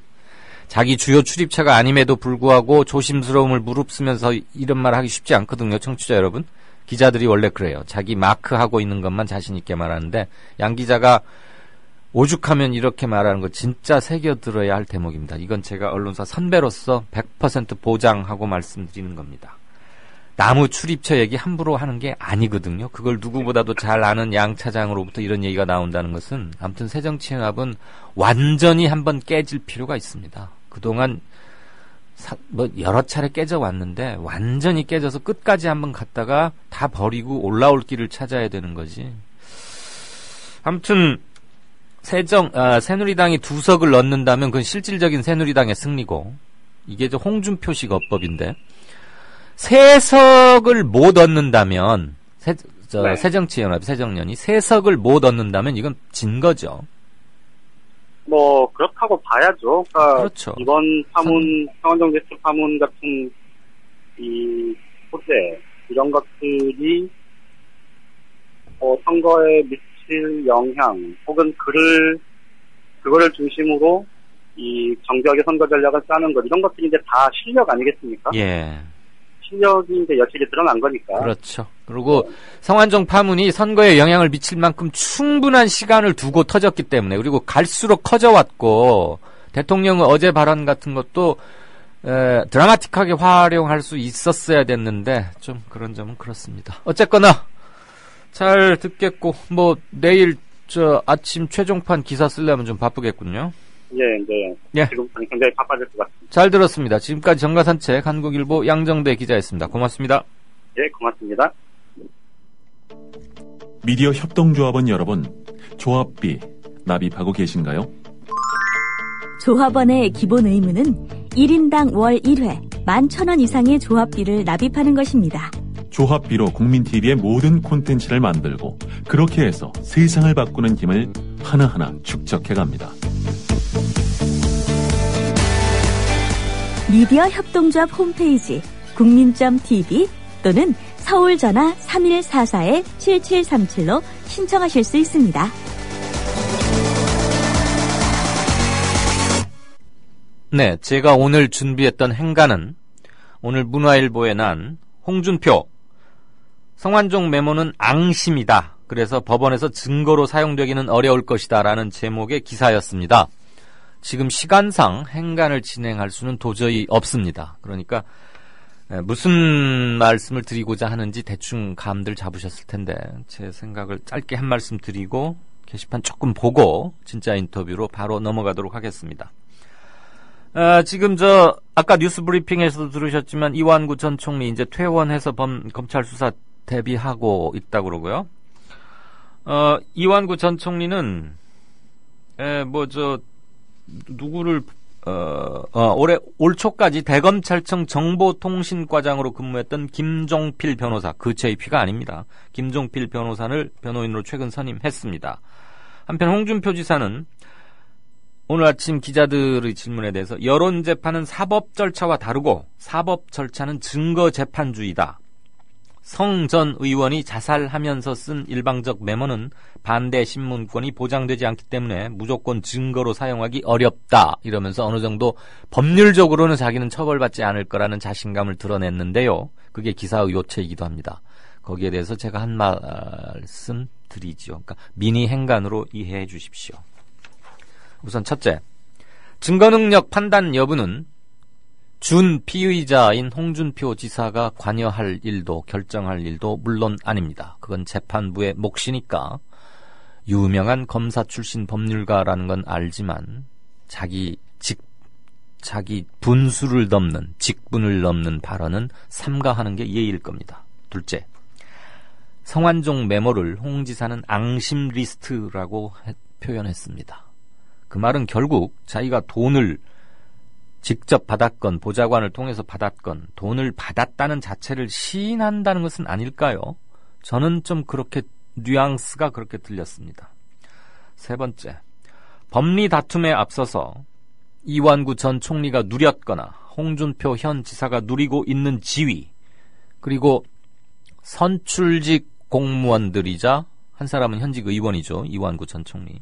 자기 주요 출입처가 아님에도 불구하고 조심스러움을 무릅쓰면서 이런 말 하기 쉽지 않거든요, 청취자 여러분. 기자들이 원래 그래요. 자기 마크하고 있는 것만 자신 있게 말하는데 양 기자가 오죽하면 이렇게 말하는 거 진짜 새겨들어야 할 대목입니다. 이건 제가 언론사 선배로서 100% 보장하고 말씀드리는 겁니다. 나무 출입처 얘기 함부로 하는 게 아니거든요. 그걸 누구보다도 잘 아는 양 차장으로부터 이런 얘기가 나온다는 것은 아무튼 새정치연합은 완전히 한번 깨질 필요가 있습니다. 그동안 여러 차례 깨져왔는데 완전히 깨져서 끝까지 한번 갔다가 다 버리고 올라올 길을 찾아야 되는 거지. 아무튼 새누리당이 2석을 넣는다면 그건 실질적인 새누리당의 승리고 이게 홍준표식 어법인데 3석을 못 얻는다면 새정치연합 새정년이 3석을 못 얻는다면 이건 진 거죠. 뭐 그렇다고 봐야죠. 그러니까 그렇죠. 이번 파문 성완종 대표 파문 같은 이 소재 이런 것들이 선거에 미칠 영향 혹은 그거를 중심으로 이 정교하게 선거 전략을 짜는 것 이런 것들이 이제 다 실력 아니겠습니까? 예. 실력이 이제 여실히 드러난 거니까. 그렇죠. 그리고 성완종 파문이 선거에 영향을 미칠 만큼 충분한 시간을 두고 터졌기 때문에 그리고 갈수록 커져왔고 대통령의 어제 발언 같은 것도 드라마틱하게 활용할 수 있었어야 됐는데 좀 그런 점은 그렇습니다. 어쨌거나 잘 듣겠고 뭐 내일 아침 최종판 기사 쓰려면 좀 바쁘겠군요. 예. 지금부터는 굉장히 바빠질 것 같습니다. 잘 들었습니다. 지금까지 정가산책 한국일보 양정배 기자였습니다. 고맙습니다. 예, 고맙습니다. 미디어 협동조합원 여러분, 조합비 납입하고 계신가요? 조합원의 기본 의무는 1인당 월 1회 11,000원 이상의 조합비를 납입하는 것입니다. 조합비로 국민TV의 모든 콘텐츠를 만들고 그렇게 해서 세상을 바꾸는 힘을 하나하나 축적해갑니다. 미디어 협동조합 홈페이지 국민.tv 또는 서울전화 3144-7737로 신청하실 수 있습니다. 네, 제가 오늘 준비했던 행간은 오늘 문화일보에 난 홍준표 성완종 메모는 앙심이다. 그래서 법원에서 증거로 사용되기는 어려울 것이다 라는 제목의 기사였습니다. 지금 시간상 행간을 진행할 수는 도저히 없습니다. 그러니까 무슨 말씀을 드리고자 하는지 대충 감들 잡으셨을 텐데 제 생각을 짧게 한 말씀 드리고 게시판 조금 보고 진짜 인터뷰로 바로 넘어가도록 하겠습니다. 지금 아까 뉴스 브리핑에서도 들으셨지만 이완구 전 총리 이제 퇴원해서 검찰 수사 대비하고 있다고 그러고요. 이완구 전 총리는 누구를 올 초까지 대검찰청 정보통신과장으로 근무했던 김종필 변호사, 그 JP가 아닙니다. 김종필 변호사를 변호인으로 최근 선임했습니다. 한편 홍준표 지사는 오늘 아침 기자들의 질문에 대해서 여론재판은 사법 절차와 다르고 사법 절차는 증거재판주의다. 성 전 의원이 자살하면서 쓴 일방적 메모는 반대 신문권이 보장되지 않기 때문에 무조건 증거로 사용하기 어렵다. 이러면서 어느 정도 법률적으로는 자기는 처벌받지 않을 거라는 자신감을 드러냈는데요. 그게 기사의 요체이기도 합니다. 거기에 대해서 제가 한 말씀 드리죠. 그러니까 미니 행간으로 이해해 주십시오. 우선 첫째, 증거능력 판단 여부는 준 피의자인 홍준표 지사가 관여할 일도 결정할 일도 물론 아닙니다. 그건 재판부의 몫이니까 유명한 검사 출신 법률가라는 건 알지만 자기 분수를 넘는 직분을 넘는 발언은 삼가하는 게 예의일 겁니다. 둘째, 성완종 메모를 홍 지사는 앙심 리스트라고 표현했습니다. 그 말은 결국 자기가 돈을 직접 받았건 보좌관을 통해서 받았건 돈을 받았다는 자체를 시인한다는 것은 아닐까요? 저는 좀 그렇게 뉘앙스가 그렇게 들렸습니다. 세 번째, 법리 다툼에 앞서서 이완구 전 총리가 누렸거나 홍준표 현 지사가 누리고 있는 지위, 그리고 선출직 공무원들이자 한 사람은 현직 의원이죠. 이완구 전 총리.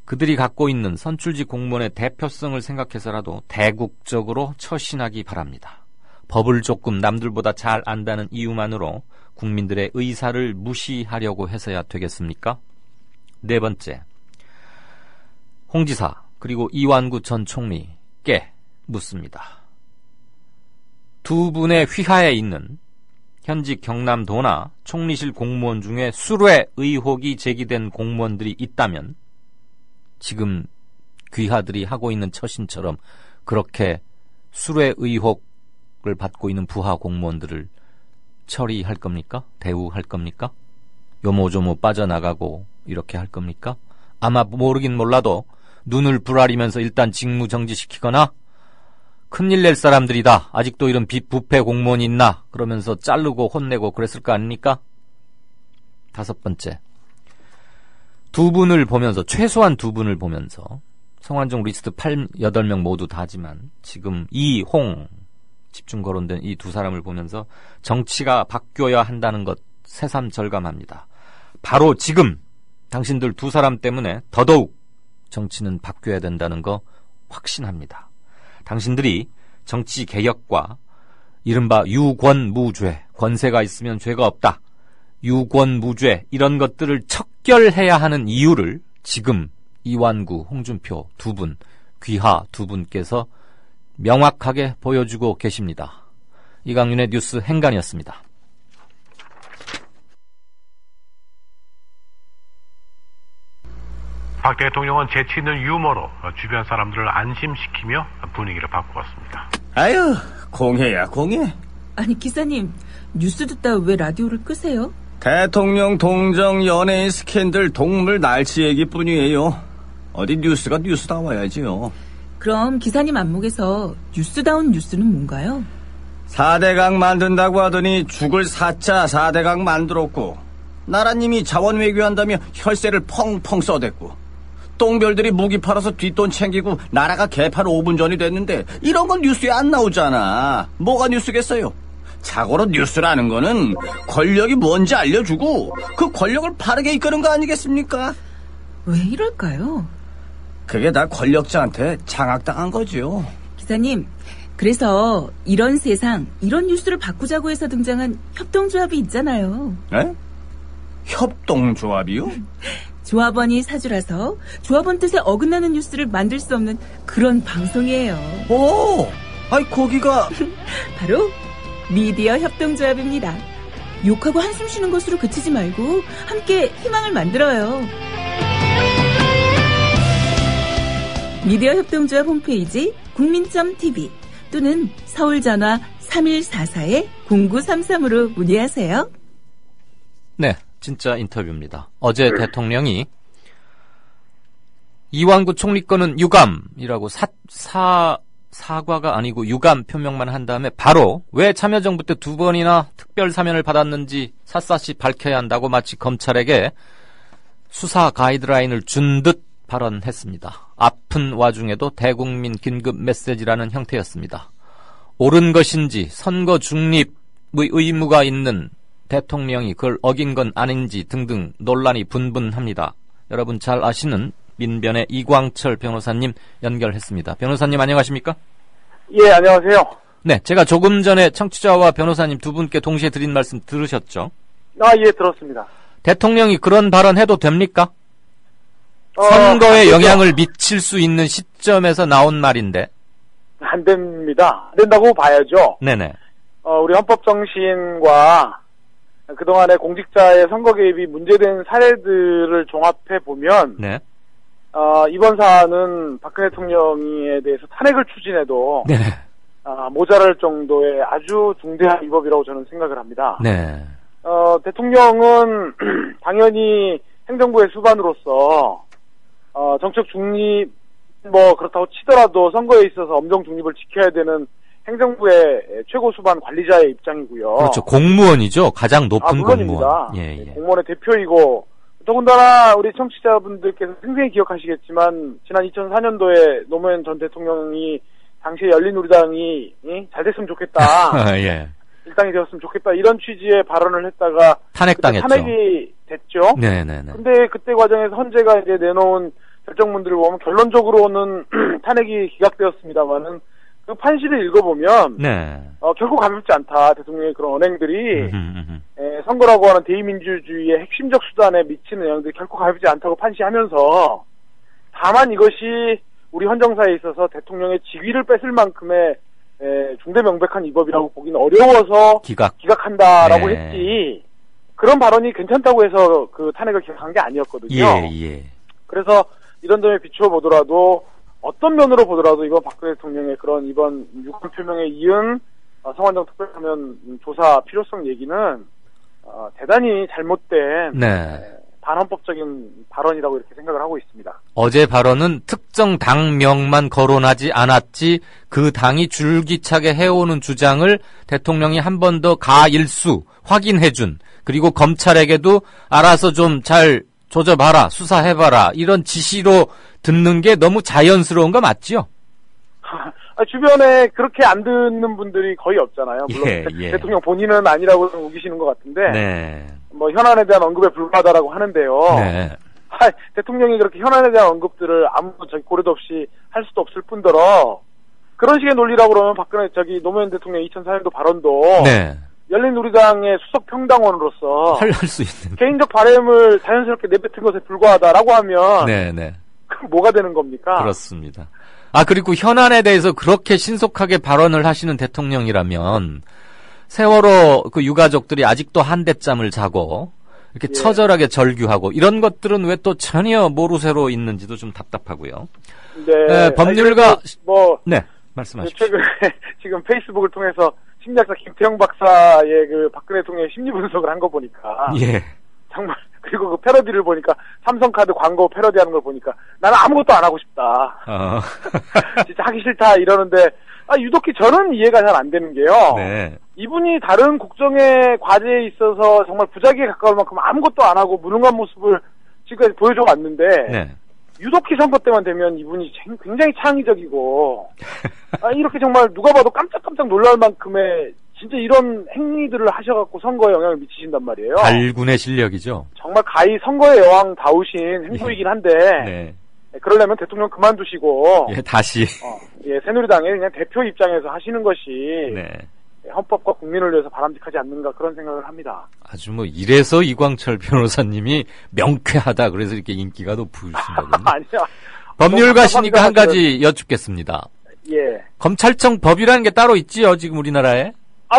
그들이 갖고 있는 선출직 공무원의 대표성을 생각해서라도 대국적으로 처신하기 바랍니다. 법을 조금 남들보다 잘 안다는 이유만으로 국민들의 의사를 무시하려고 해서야 되겠습니까? 네 번째, 홍 지사 그리고 이완구 전 총리께 묻습니다. 두 분의 휘하에 있는 현직 경남도나 총리실 공무원 중에 수뢰 의혹이 제기된 공무원들이 있다면 지금 귀하들이 하고 있는 처신처럼 그렇게 수뢰 의혹을 받고 있는 부하 공무원들을 처리할 겁니까? 대우할 겁니까? 요모조모 빠져나가고 이렇게 할 겁니까? 아마 모르긴 몰라도 눈을 부라리면서 일단 직무 정지시키거나 큰일 낼 사람들이다. 아직도 이런 부패 공무원이 있나? 그러면서 자르고 혼내고 그랬을 거 아닙니까? 다섯 번째, 최소한 두 분을 보면서 성완종 리스트 8명 모두 다지만 지금 이, 홍 집중 거론된 이 두 사람을 보면서 정치가 바뀌어야 한다는 것 새삼 절감합니다. 바로 지금 당신들 두 사람 때문에 더더욱 정치는 바뀌어야 된다는 거 확신합니다. 당신들이 정치 개혁과 이른바 유권무죄, 권세가 있으면 죄가 없다, 유권무죄 이런 것들을 척결해야 하는 이유를 지금 이완구, 홍준표 두 분, 귀하 두 분께서 명확하게 보여주고 계십니다. 이강윤의 뉴스 행간이었습니다. 박 대통령은 재치 있는 유머로 주변 사람들을 안심시키며 분위기를 바꾸었습니다. 아유, 공해야 공해. 아니 기사님, 뉴스 듣다 왜 라디오를 끄세요? 대통령 동정 연예인 스캔들 동물 날치 얘기뿐이에요. 어디 뉴스가 뉴스다워야지요. 그럼 기사님 안목에서 뉴스다운 뉴스는 뭔가요? 4대강 만든다고 하더니 죽을 4차 4대강 만들었고, 나라님이 자원 외교한다며 혈세를 펑펑 써댔고, 똥별들이 무기 팔아서 뒷돈 챙기고 나라가 개판 5분 전이 됐는데 이런 건 뉴스에 안 나오잖아. 뭐가 뉴스겠어요? 자고로 뉴스라는 거는 권력이 뭔지 알려주고 그 권력을 바르게 이끄는 거 아니겠습니까? 왜 이럴까요? 그게 다 권력자한테 장악당한 거죠. 기사님, 그래서 이런 세상, 이런 뉴스를 바꾸자고 해서 등장한 협동조합이 있잖아요. 에? 협동조합이요? 조합원이 사주라서 조합원 뜻에 어긋나는 뉴스를 만들 수 없는 그런 방송이에요. 오! 아이, 거기가... 바로 미디어 협동조합입니다. 욕하고 한숨 쉬는 것으로 그치지 말고 함께 희망을 만들어요. 미디어 협동조합 홈페이지 국민.tv 또는 서울전화 3144-0933으로 문의하세요. 네, 진짜 인터뷰입니다. 어제 대통령이 이완구 총리권은 유감이라고 사과가 아니고 유감 표명만 한 다음에 바로 왜 참여정부 때 2번이나 특별 사면을 받았는지 샅샅이 밝혀야 한다고 마치 검찰에게 수사 가이드라인을 준 듯 발언했습니다. 아픈 와중에도 대국민 긴급 메시지라는 형태였습니다. 옳은 것인지 선거 중립의 의무가 있는 대통령이 그걸 어긴 건 아닌지 등등 논란이 분분합니다. 여러분 잘 아시는 민변의 이광철 변호사님 연결했습니다. 변호사님 안녕하십니까? 예, 안녕하세요. 네, 제가 조금 전에 청취자와 변호사님 두 분께 동시에 드린 말씀 들으셨죠? 예, 들었습니다. 대통령이 그런 발언해도 됩니까? 선거에 영향을 미칠 수 있는 시점에서 나온 말인데. 안 됩니다. 안 된다고 봐야죠. 네네. 우리 헌법 정신과 그동안의 공직자의 선거 개입이 문제된 사례들을 종합해 보면, 네. 이번 사안은 박근혜 대통령에 대해서 탄핵을 추진해도, 네. 모자랄 정도의 아주 중대한 위법이라고 저는 생각을 합니다. 네. 대통령은 당연히 행정부의 수반으로서, 정책 중립, 그렇다고 치더라도 선거에 있어서 엄정 중립을 지켜야 되는 행정부의 최고 수반 관리자의 입장이고요. 그렇죠. 공무원이죠. 가장 높은 물론입니다. 공무원. 예. 공무원의 대표이고, 더군다나 우리 청취자분들께서 생생히 기억하시겠지만, 지난 2004년도에 노무현 전 대통령이 당시에 열린우리당이 잘 됐으면 좋겠다. 예. 일당이 되었으면 좋겠다. 이런 취지의 발언을 했다가 탄핵당했죠. 탄핵이 됐죠. 네네네. 근데 그때 과정에서 헌재가 이제 내놓은 결정문들을 보면 결론적으로는 탄핵이 기각되었습니다만은 그 판시를 읽어보면 네. 결코 가볍지 않다. 대통령의 그런 언행들이 선거라고 하는 대의민주주의의 핵심적 수단에 미치는 영향들이 결코 가볍지 않다고 판시하면서 다만 이것이 우리 헌정사에 있어서 대통령의 직위를 뺏을 만큼의 중대명백한 위법이라고 보기는 어려워서 기각한다라고 네. 했지 그런 발언이 괜찮다고 해서 그 탄핵을 기각한 게 아니었거든요. 예. 그래서 이런 점에 비추어보더라도 어떤 면으로 보더라도 이번 박근혜 대통령의 그런 이번 유감 표명에 이은 성완종 특별사면 조사 필요성 얘기는 대단히 잘못된 반헌법적인 발언이라고 이렇게 생각을 하고 있습니다. 어제 발언은 특정 당명만 거론하지 않았지 그 당이 줄기차게 해오는 주장을 대통령이 한 번 더 가일수 확인해준 그리고 검찰에게도 알아서 좀 잘 조져봐라 수사해봐라 이런 지시로 듣는 게 너무 자연스러운 거 맞죠? 주변에 그렇게 안 듣는 분들이 거의 없잖아요. 물론 대통령 본인은 아니라고 우기시는 것 같은데 네. 현안에 대한 언급에 불과하다라고 하는데요. 네. 대통령이 그렇게 현안에 대한 언급들을 아무 고려도 없이 할 수도 없을 뿐더러 그런 식의 논리라고 그러면 박근혜 노무현 대통령 2004년도 발언도 열린우리당의 수석 평당원으로서 할 수 있는 개인적 바램을 자연스럽게 내뱉은 것에 불과하다라고 하면 그럼 뭐가 되는 겁니까? 그렇습니다. 그리고 현안에 대해서 그렇게 신속하게 발언을 하시는 대통령이라면 세월호 그 유가족들이 아직도 한대짬을 자고 이렇게 처절하게 절규하고 이런 것들은 왜 또 전혀 모르쇠로 있는지도 좀 답답하고요. 법률가 말씀하십시오. 최근에 지금 페이스북을 통해서 심리학자 김태형 박사의 그 박근혜 대통령의 심리 분석을 한 거 보니까 정말 그리고 그 패러디를 보니까 삼성카드 광고 패러디하는 걸 보니까 나는 아무것도 안 하고 싶다. 진짜 하기 싫다 이러는데 유독히 저는 이해가 잘 안 되는 게요. 이분이 다른 국정의 과제에 있어서 정말 부자기에 가까울 만큼 아무것도 안 하고 무능한 모습을 지금까지 보여줘 왔는데 유독히 선거 때만 되면 이분이 굉장히 창의적이고 이렇게 정말 누가 봐도 깜짝깜짝 놀랄 만큼의 진짜 이런 행위들을 하셔갖고 선거에 영향을 미치신단 말이에요. 발군의 실력이죠. 정말 가히 선거의 여왕다우신 행보이긴 한데 그러려면 대통령 그만두시고 다시 새누리당의 그냥 대표 입장에서 하시는 것이 네. 헌법과 국민을 위해서 바람직하지 않는가 그런 생각을 합니다. 아주 뭐 이래서 이광철 변호사님이 명쾌하다 그래서 이렇게 인기가 높으신 거군요. 아니요. 법률가시니까 한 가지 여쭙겠습니다. 예. 검찰청 법이라는 게 따로 있지요, 지금 우리나라에?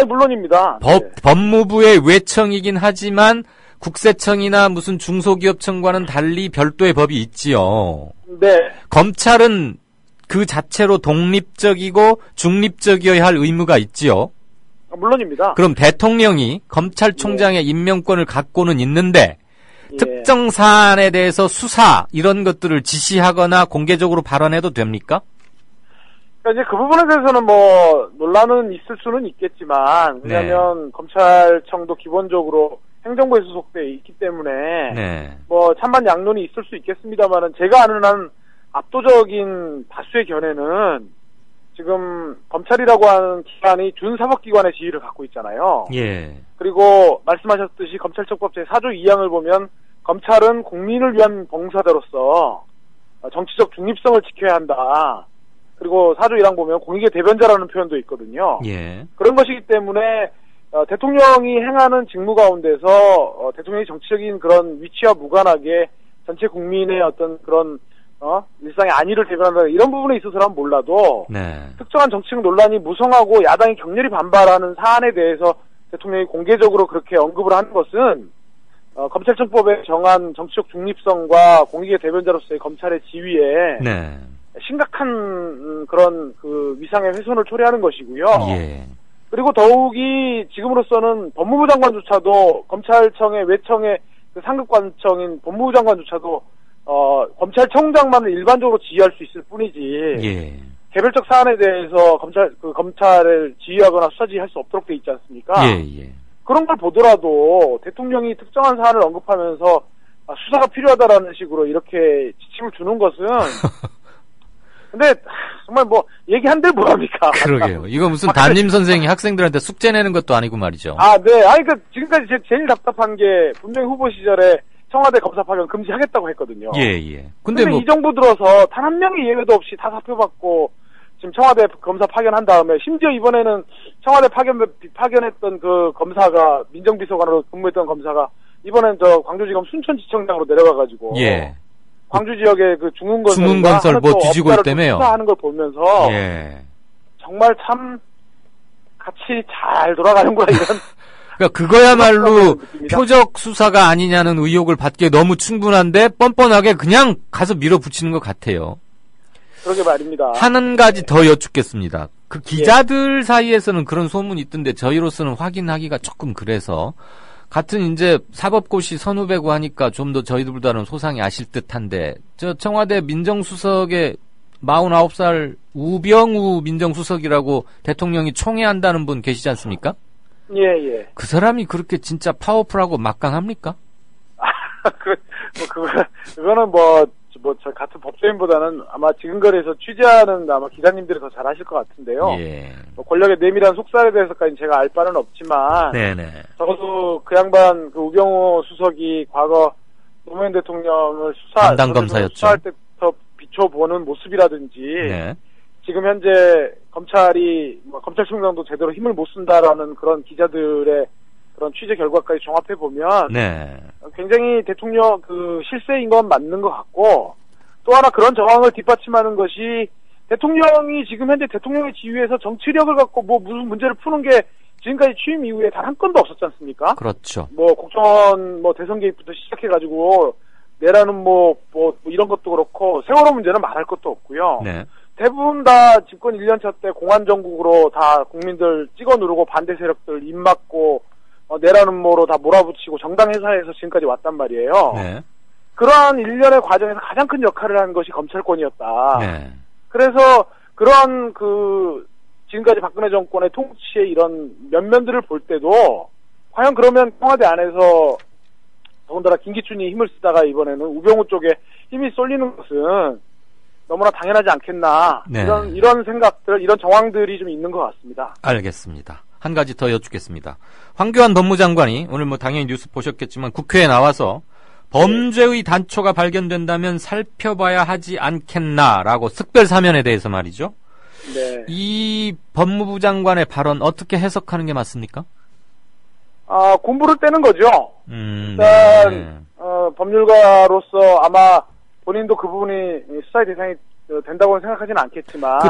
물론입니다. 법무부의 외청이긴 하지만 국세청이나 무슨 중소기업청과는 달리 별도의 법이 있지요. 네. 검찰은 그 자체로 독립적이고 중립적이어야 할 의무가 있지요. 물론입니다. 그럼 대통령이 검찰총장의 임명권을 갖고는 있는데 특정 사안에 대해서 수사 이런 것들을 지시하거나 공개적으로 발언해도 됩니까? 그러니까 이제 그 부분에 대해서는 뭐 논란은 있을 수는 있겠지만 왜냐하면 검찰청도 기본적으로 행정부에 소속돼 있기 때문에 뭐 찬반 양론이 있을 수 있겠습니다만은 제가 아는 한 압도적인 다수의 견해는 지금 검찰이라고 하는 기관이 준사법기관의 지위를 갖고 있잖아요. 예. 그리고 말씀하셨듯이 검찰청법 제4조 2항을 보면 검찰은 국민을 위한 봉사자로서 정치적 중립성을 지켜야 한다. 그리고 4조 1항 보면 공익의 대변자라는 표현도 있거든요. 예. 그런 것이기 때문에 대통령이 행하는 직무 가운데서 대통령이 정치적인 그런 위치와 무관하게 전체 국민의 어떤 그런 일상의 안위를 대변한다 이런 부분에 있어서는 몰라도 특정한 정치적 논란이 무성하고 야당이 격렬히 반발하는 사안에 대해서 대통령이 공개적으로 그렇게 언급을 하는 것은 검찰청법에 정한 정치적 중립성과 공익의 대변자로서의 검찰의 지위에 심각한 그런 그 위상의 훼손을 초래하는 것이고요. 예. 그리고 더욱이 지금으로서는 법무부 장관조차도 검찰청의 외청의 그 상급관청인 법무부 장관조차도 검찰청장만을 일반적으로 지휘할 수 있을 뿐이지 개별적 사안에 대해서 검찰을 지휘하거나 수사 지휘할 수 없도록 돼 있지 않습니까? 그런 걸 보더라도 대통령이 특정한 사안을 언급하면서 수사가 필요하다라는 식으로 이렇게 지침을 주는 것은 근데 정말 뭐 얘기한들 뭐합니까? 그러게요. 이거 무슨 담임 선생이 학생들한테 숙제 내는 것도 아니고 말이죠. 네. 지금까지 제일 답답한 게 분명히 후보 시절에 청와대 검사 파견 금지하겠다고 했거든요. 예. 근데 이 정부 들어서 단 한 명의 예외도 없이 다 사표받고 지금 청와대 검사 파견한 다음에 심지어 이번에는 청와대 파견했던 그 검사가 민정비서관으로 근무했던 검사가 이번엔 저 광주지검 순천지청장으로 내려가가지고 광주 지역의 그 중흥건설 뭐 뒤지고 있다며요. 수사하는 걸 보면서 정말 참 같이 잘 돌아가는구나 이런. 그러니까 그거야말로 표적 수사가 아니냐는 의혹을 받기에 너무 충분한데 뻔뻔하게 그냥 가서 밀어붙이는 것 같아요. 그러게 말입니다. 한 가지 더 여쭙겠습니다. 그 기자들 사이에서는 그런 소문이 있던데 저희로서는 확인하기가 조금 그래서 같은 이제 사법고시 선후배고 하니까 좀 더 저희들보다는 소상히 아실 듯한데 저 청와대 민정수석의 49살 우병우 민정수석이라고 대통령이 총애한다는 분 계시지 않습니까? 예. 그 사람이 그렇게 진짜 파워풀하고 막강합니까? 그거는 저 같은 법조인보다는 아마 지금 거리에서 취재하는 아마 기자님들이 더 잘 아실 것 같은데요. 권력의 내밀한 속살에 대해서까지 제가 알 바는 없지만, 적어도 그 양반, 그 우병우 수석이 과거 노무현 대통령을 담당 검사였죠. 수사할 때부터 비춰보는 모습이라든지, 지금 현재 검찰총장도 제대로 힘을 못 쓴다라는 그런 기자들의 그런 취재 결과까지 종합해 보면 굉장히 대통령 그 실세인 건 맞는 것 같고 또 하나 그런 정황을 뒷받침하는 것이 대통령이 지금 현재 대통령의 지위에서 정치력을 갖고 뭐 무슨 문제를 푸는 게 지금까지 취임 이후에 단 한 건도 없었지 않습니까? 그렇죠. 뭐 국정원 뭐 대선 개입부터 시작해가지고 내라는 뭐 이런 것도 그렇고 세월호 문제는 말할 것도 없고요. 대부분 다 집권 1년차 때 공안정국으로 다 국민들 찍어 누르고 반대 세력들 입 막고 내라는 뭐로 다 몰아붙이고 정당 회사에서 지금까지 왔단 말이에요. 그러한 일련의 과정에서 가장 큰 역할을 한 것이 검찰권이었다. 그래서 그러한 지금까지 박근혜 정권의 통치의 이런 면면들을 볼 때도 과연 그러면 청와대 안에서 더군다나 김기춘이 힘을 쓰다가 이번에는 우병우 쪽에 힘이 쏠리는 것은 너무나 당연하지 않겠나. 이런 생각들, 이런 정황들이 좀 있는 것 같습니다. 알겠습니다. 한 가지 더 여쭙겠습니다. 황교안 법무장관이 오늘 뭐 당연히 뉴스 보셨겠지만 국회에 나와서 범죄의 단초가 발견된다면 살펴봐야 하지 않겠나라고 특별사면에 대해서 말이죠. 네. 이 법무부 장관의 발언 어떻게 해석하는 게 맞습니까? 공부를 떼는 거죠. 일단 네. 법률가로서 아마 본인도 그 부분이 수사의 대상이 된다고는 생각하지는 않겠지만 그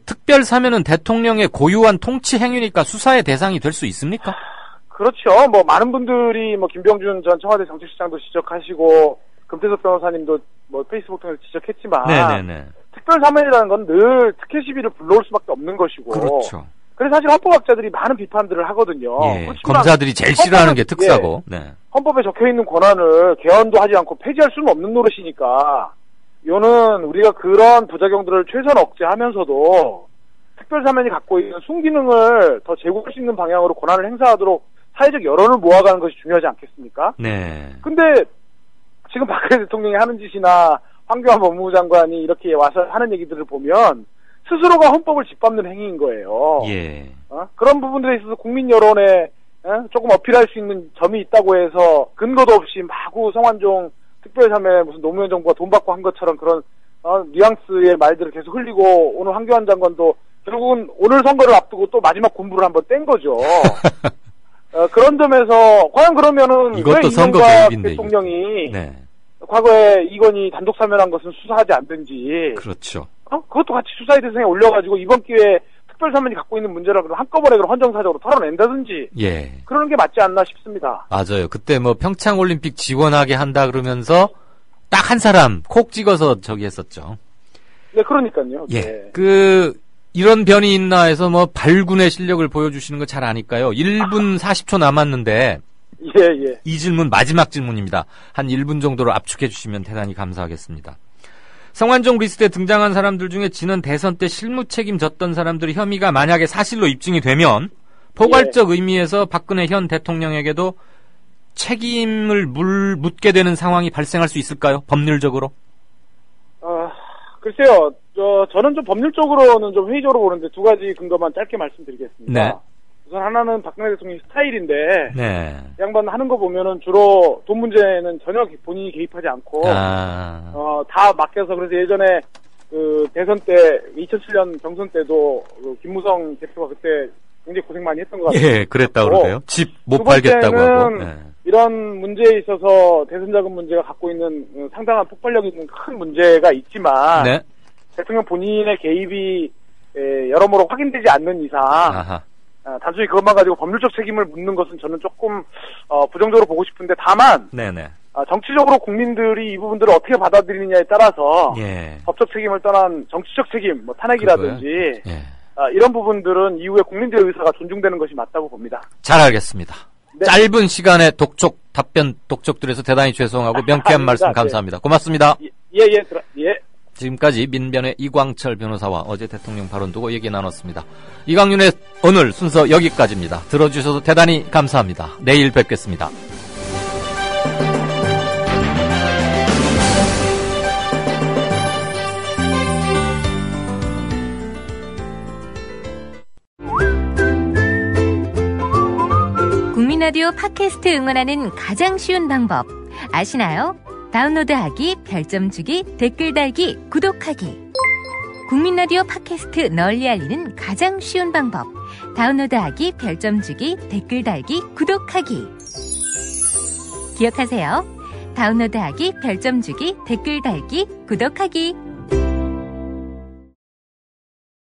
특별 사면은 대통령의 고유한 통치 행위니까 수사의 대상이 될 수 있습니까? 그렇죠. 뭐 많은 분들이 뭐 김병준 전 청와대 정책실장도 지적하시고 금태섭 변호사님도 뭐 페이스북 통해서 지적했지만 네네네. 특별 사면이라는 건 늘 특혜 시비를 불러올 수밖에 없는 것이고 그렇죠. 그래서 사실 헌법학자들이 많은 비판들을 하거든요. 예, 검사들이 제일 싫어하는 게 특사고. 예, 네. 헌법에 적혀있는 권한을 개헌도 하지 않고 폐지할 수는 없는 노릇이니까 이거는 우리가 그런 부작용들을 최소한 억제하면서도 특별사면이 갖고 있는 순기능을 더 제고할 수 있는 방향으로 권한을 행사하도록 사회적 여론을 모아가는 것이 중요하지 않겠습니까? 네. 근데 지금 박근혜 대통령이 하는 짓이나 황교안 법무부 장관이 이렇게 와서 하는 얘기들을 보면 스스로가 헌법을 짓밟는 행위인 거예요. 예. 그런 부분들에 있어서 국민 여론에 조금 어필할 수 있는 점이 있다고 해서 근거도 없이 마구 성완종 특별사면에 무슨 노무현 정부가 돈 받고 한 것처럼 그런 뉘앙스의 말들을 계속 흘리고 오늘 황교안 장관도 결국은 오늘 선거를 앞두고 또 마지막 공부를 한번 뗀 거죠. 그런 점에서 과연 그러면은 이것도 왜 선거 이명박 개입인데 대통령이 네. 과거에 이건희 단독 사면한 것은 수사하지 않든지 그렇죠. 그것도 같이 수사의 대상에 올려가지고 이번 기회에 특별사면이 갖고 있는 문제를 한꺼번에 헌정사적으로 털어낸다든지 예. 그러는 게 맞지 않나 싶습니다. 맞아요. 그때 뭐 평창올림픽 지원하게 한다 그러면서 딱 한 사람 콕 찍어서 저기 했었죠. 네, 그러니까요. 예. 네. 이런 변이 있나 해서 뭐 발군의 실력을 보여주시는 거 잘 아니까요. 1분 40초 남았는데 예. 이 질문 마지막 질문입니다. 한 1분 정도로 압축해 주시면 대단히 감사하겠습니다. 성완종 리스트에 등장한 사람들 중에 지난 대선 때 실무 책임졌던 사람들의 혐의가 만약에 사실로 입증이 되면 포괄적 의미에서 박근혜 현 대통령에게도 책임을 묻게 되는 상황이 발생할 수 있을까요? 법률적으로? 글쎄요. 저는 좀 법률적으로는 좀 회의적으로 보는데 두 가지 근거만 짧게 말씀드리겠습니다. 네. 우선 하나는 박근혜 대통령 스타일인데 네. 양반 하는 거 보면은 주로 돈 문제는 전혀 본인이 개입하지 않고 다 맡겨서 그래서 예전에 그 대선 때 2007년 경선 때도 그 김무성 대표가 그때 굉장히 고생 많이 했던 것 같아요. 예, 그랬다고 그러네요. 집 못 팔겠다고 하고. 네. 이런 문제에 있어서 대선 자금 문제가 갖고 있는 상당한 폭발력 있는 큰 문제가 있지만 네. 대통령 본인의 개입이 여러모로 확인되지 않는 이상 단순히 그것만 가지고 법률적 책임을 묻는 것은 저는 조금 부정적으로 보고 싶은데 다만 네네. 정치적으로 국민들이 이 부분들을 어떻게 받아들이느냐에 따라서 예. 법적 책임을 떠난 정치적 책임, 뭐 탄핵이라든지 예. 이런 부분들은 이후에 국민들의 의사가 존중되는 것이 맞다고 봅니다. 잘 알겠습니다. 네. 짧은 시간에 답변 독촉드려서 대단히 죄송하고 명쾌한 말씀 감사합니다. 고맙습니다. 예. 지금까지 민변의 이광철 변호사와 어제 대통령 발언 두고 얘기 나눴습니다. 이강윤의 오늘 순서 여기까지입니다. 들어주셔서 대단히 감사합니다. 내일 뵙겠습니다. 국민라디오 팟캐스트 응원하는 가장 쉬운 방법 아시나요? 다운로드하기, 별점 주기, 댓글 달기, 구독하기. 국민라디오 팟캐스트 널리 알리는 가장 쉬운 방법. 다운로드하기, 별점 주기, 댓글 달기, 구독하기. 기억하세요. 다운로드하기, 별점 주기, 댓글 달기, 구독하기.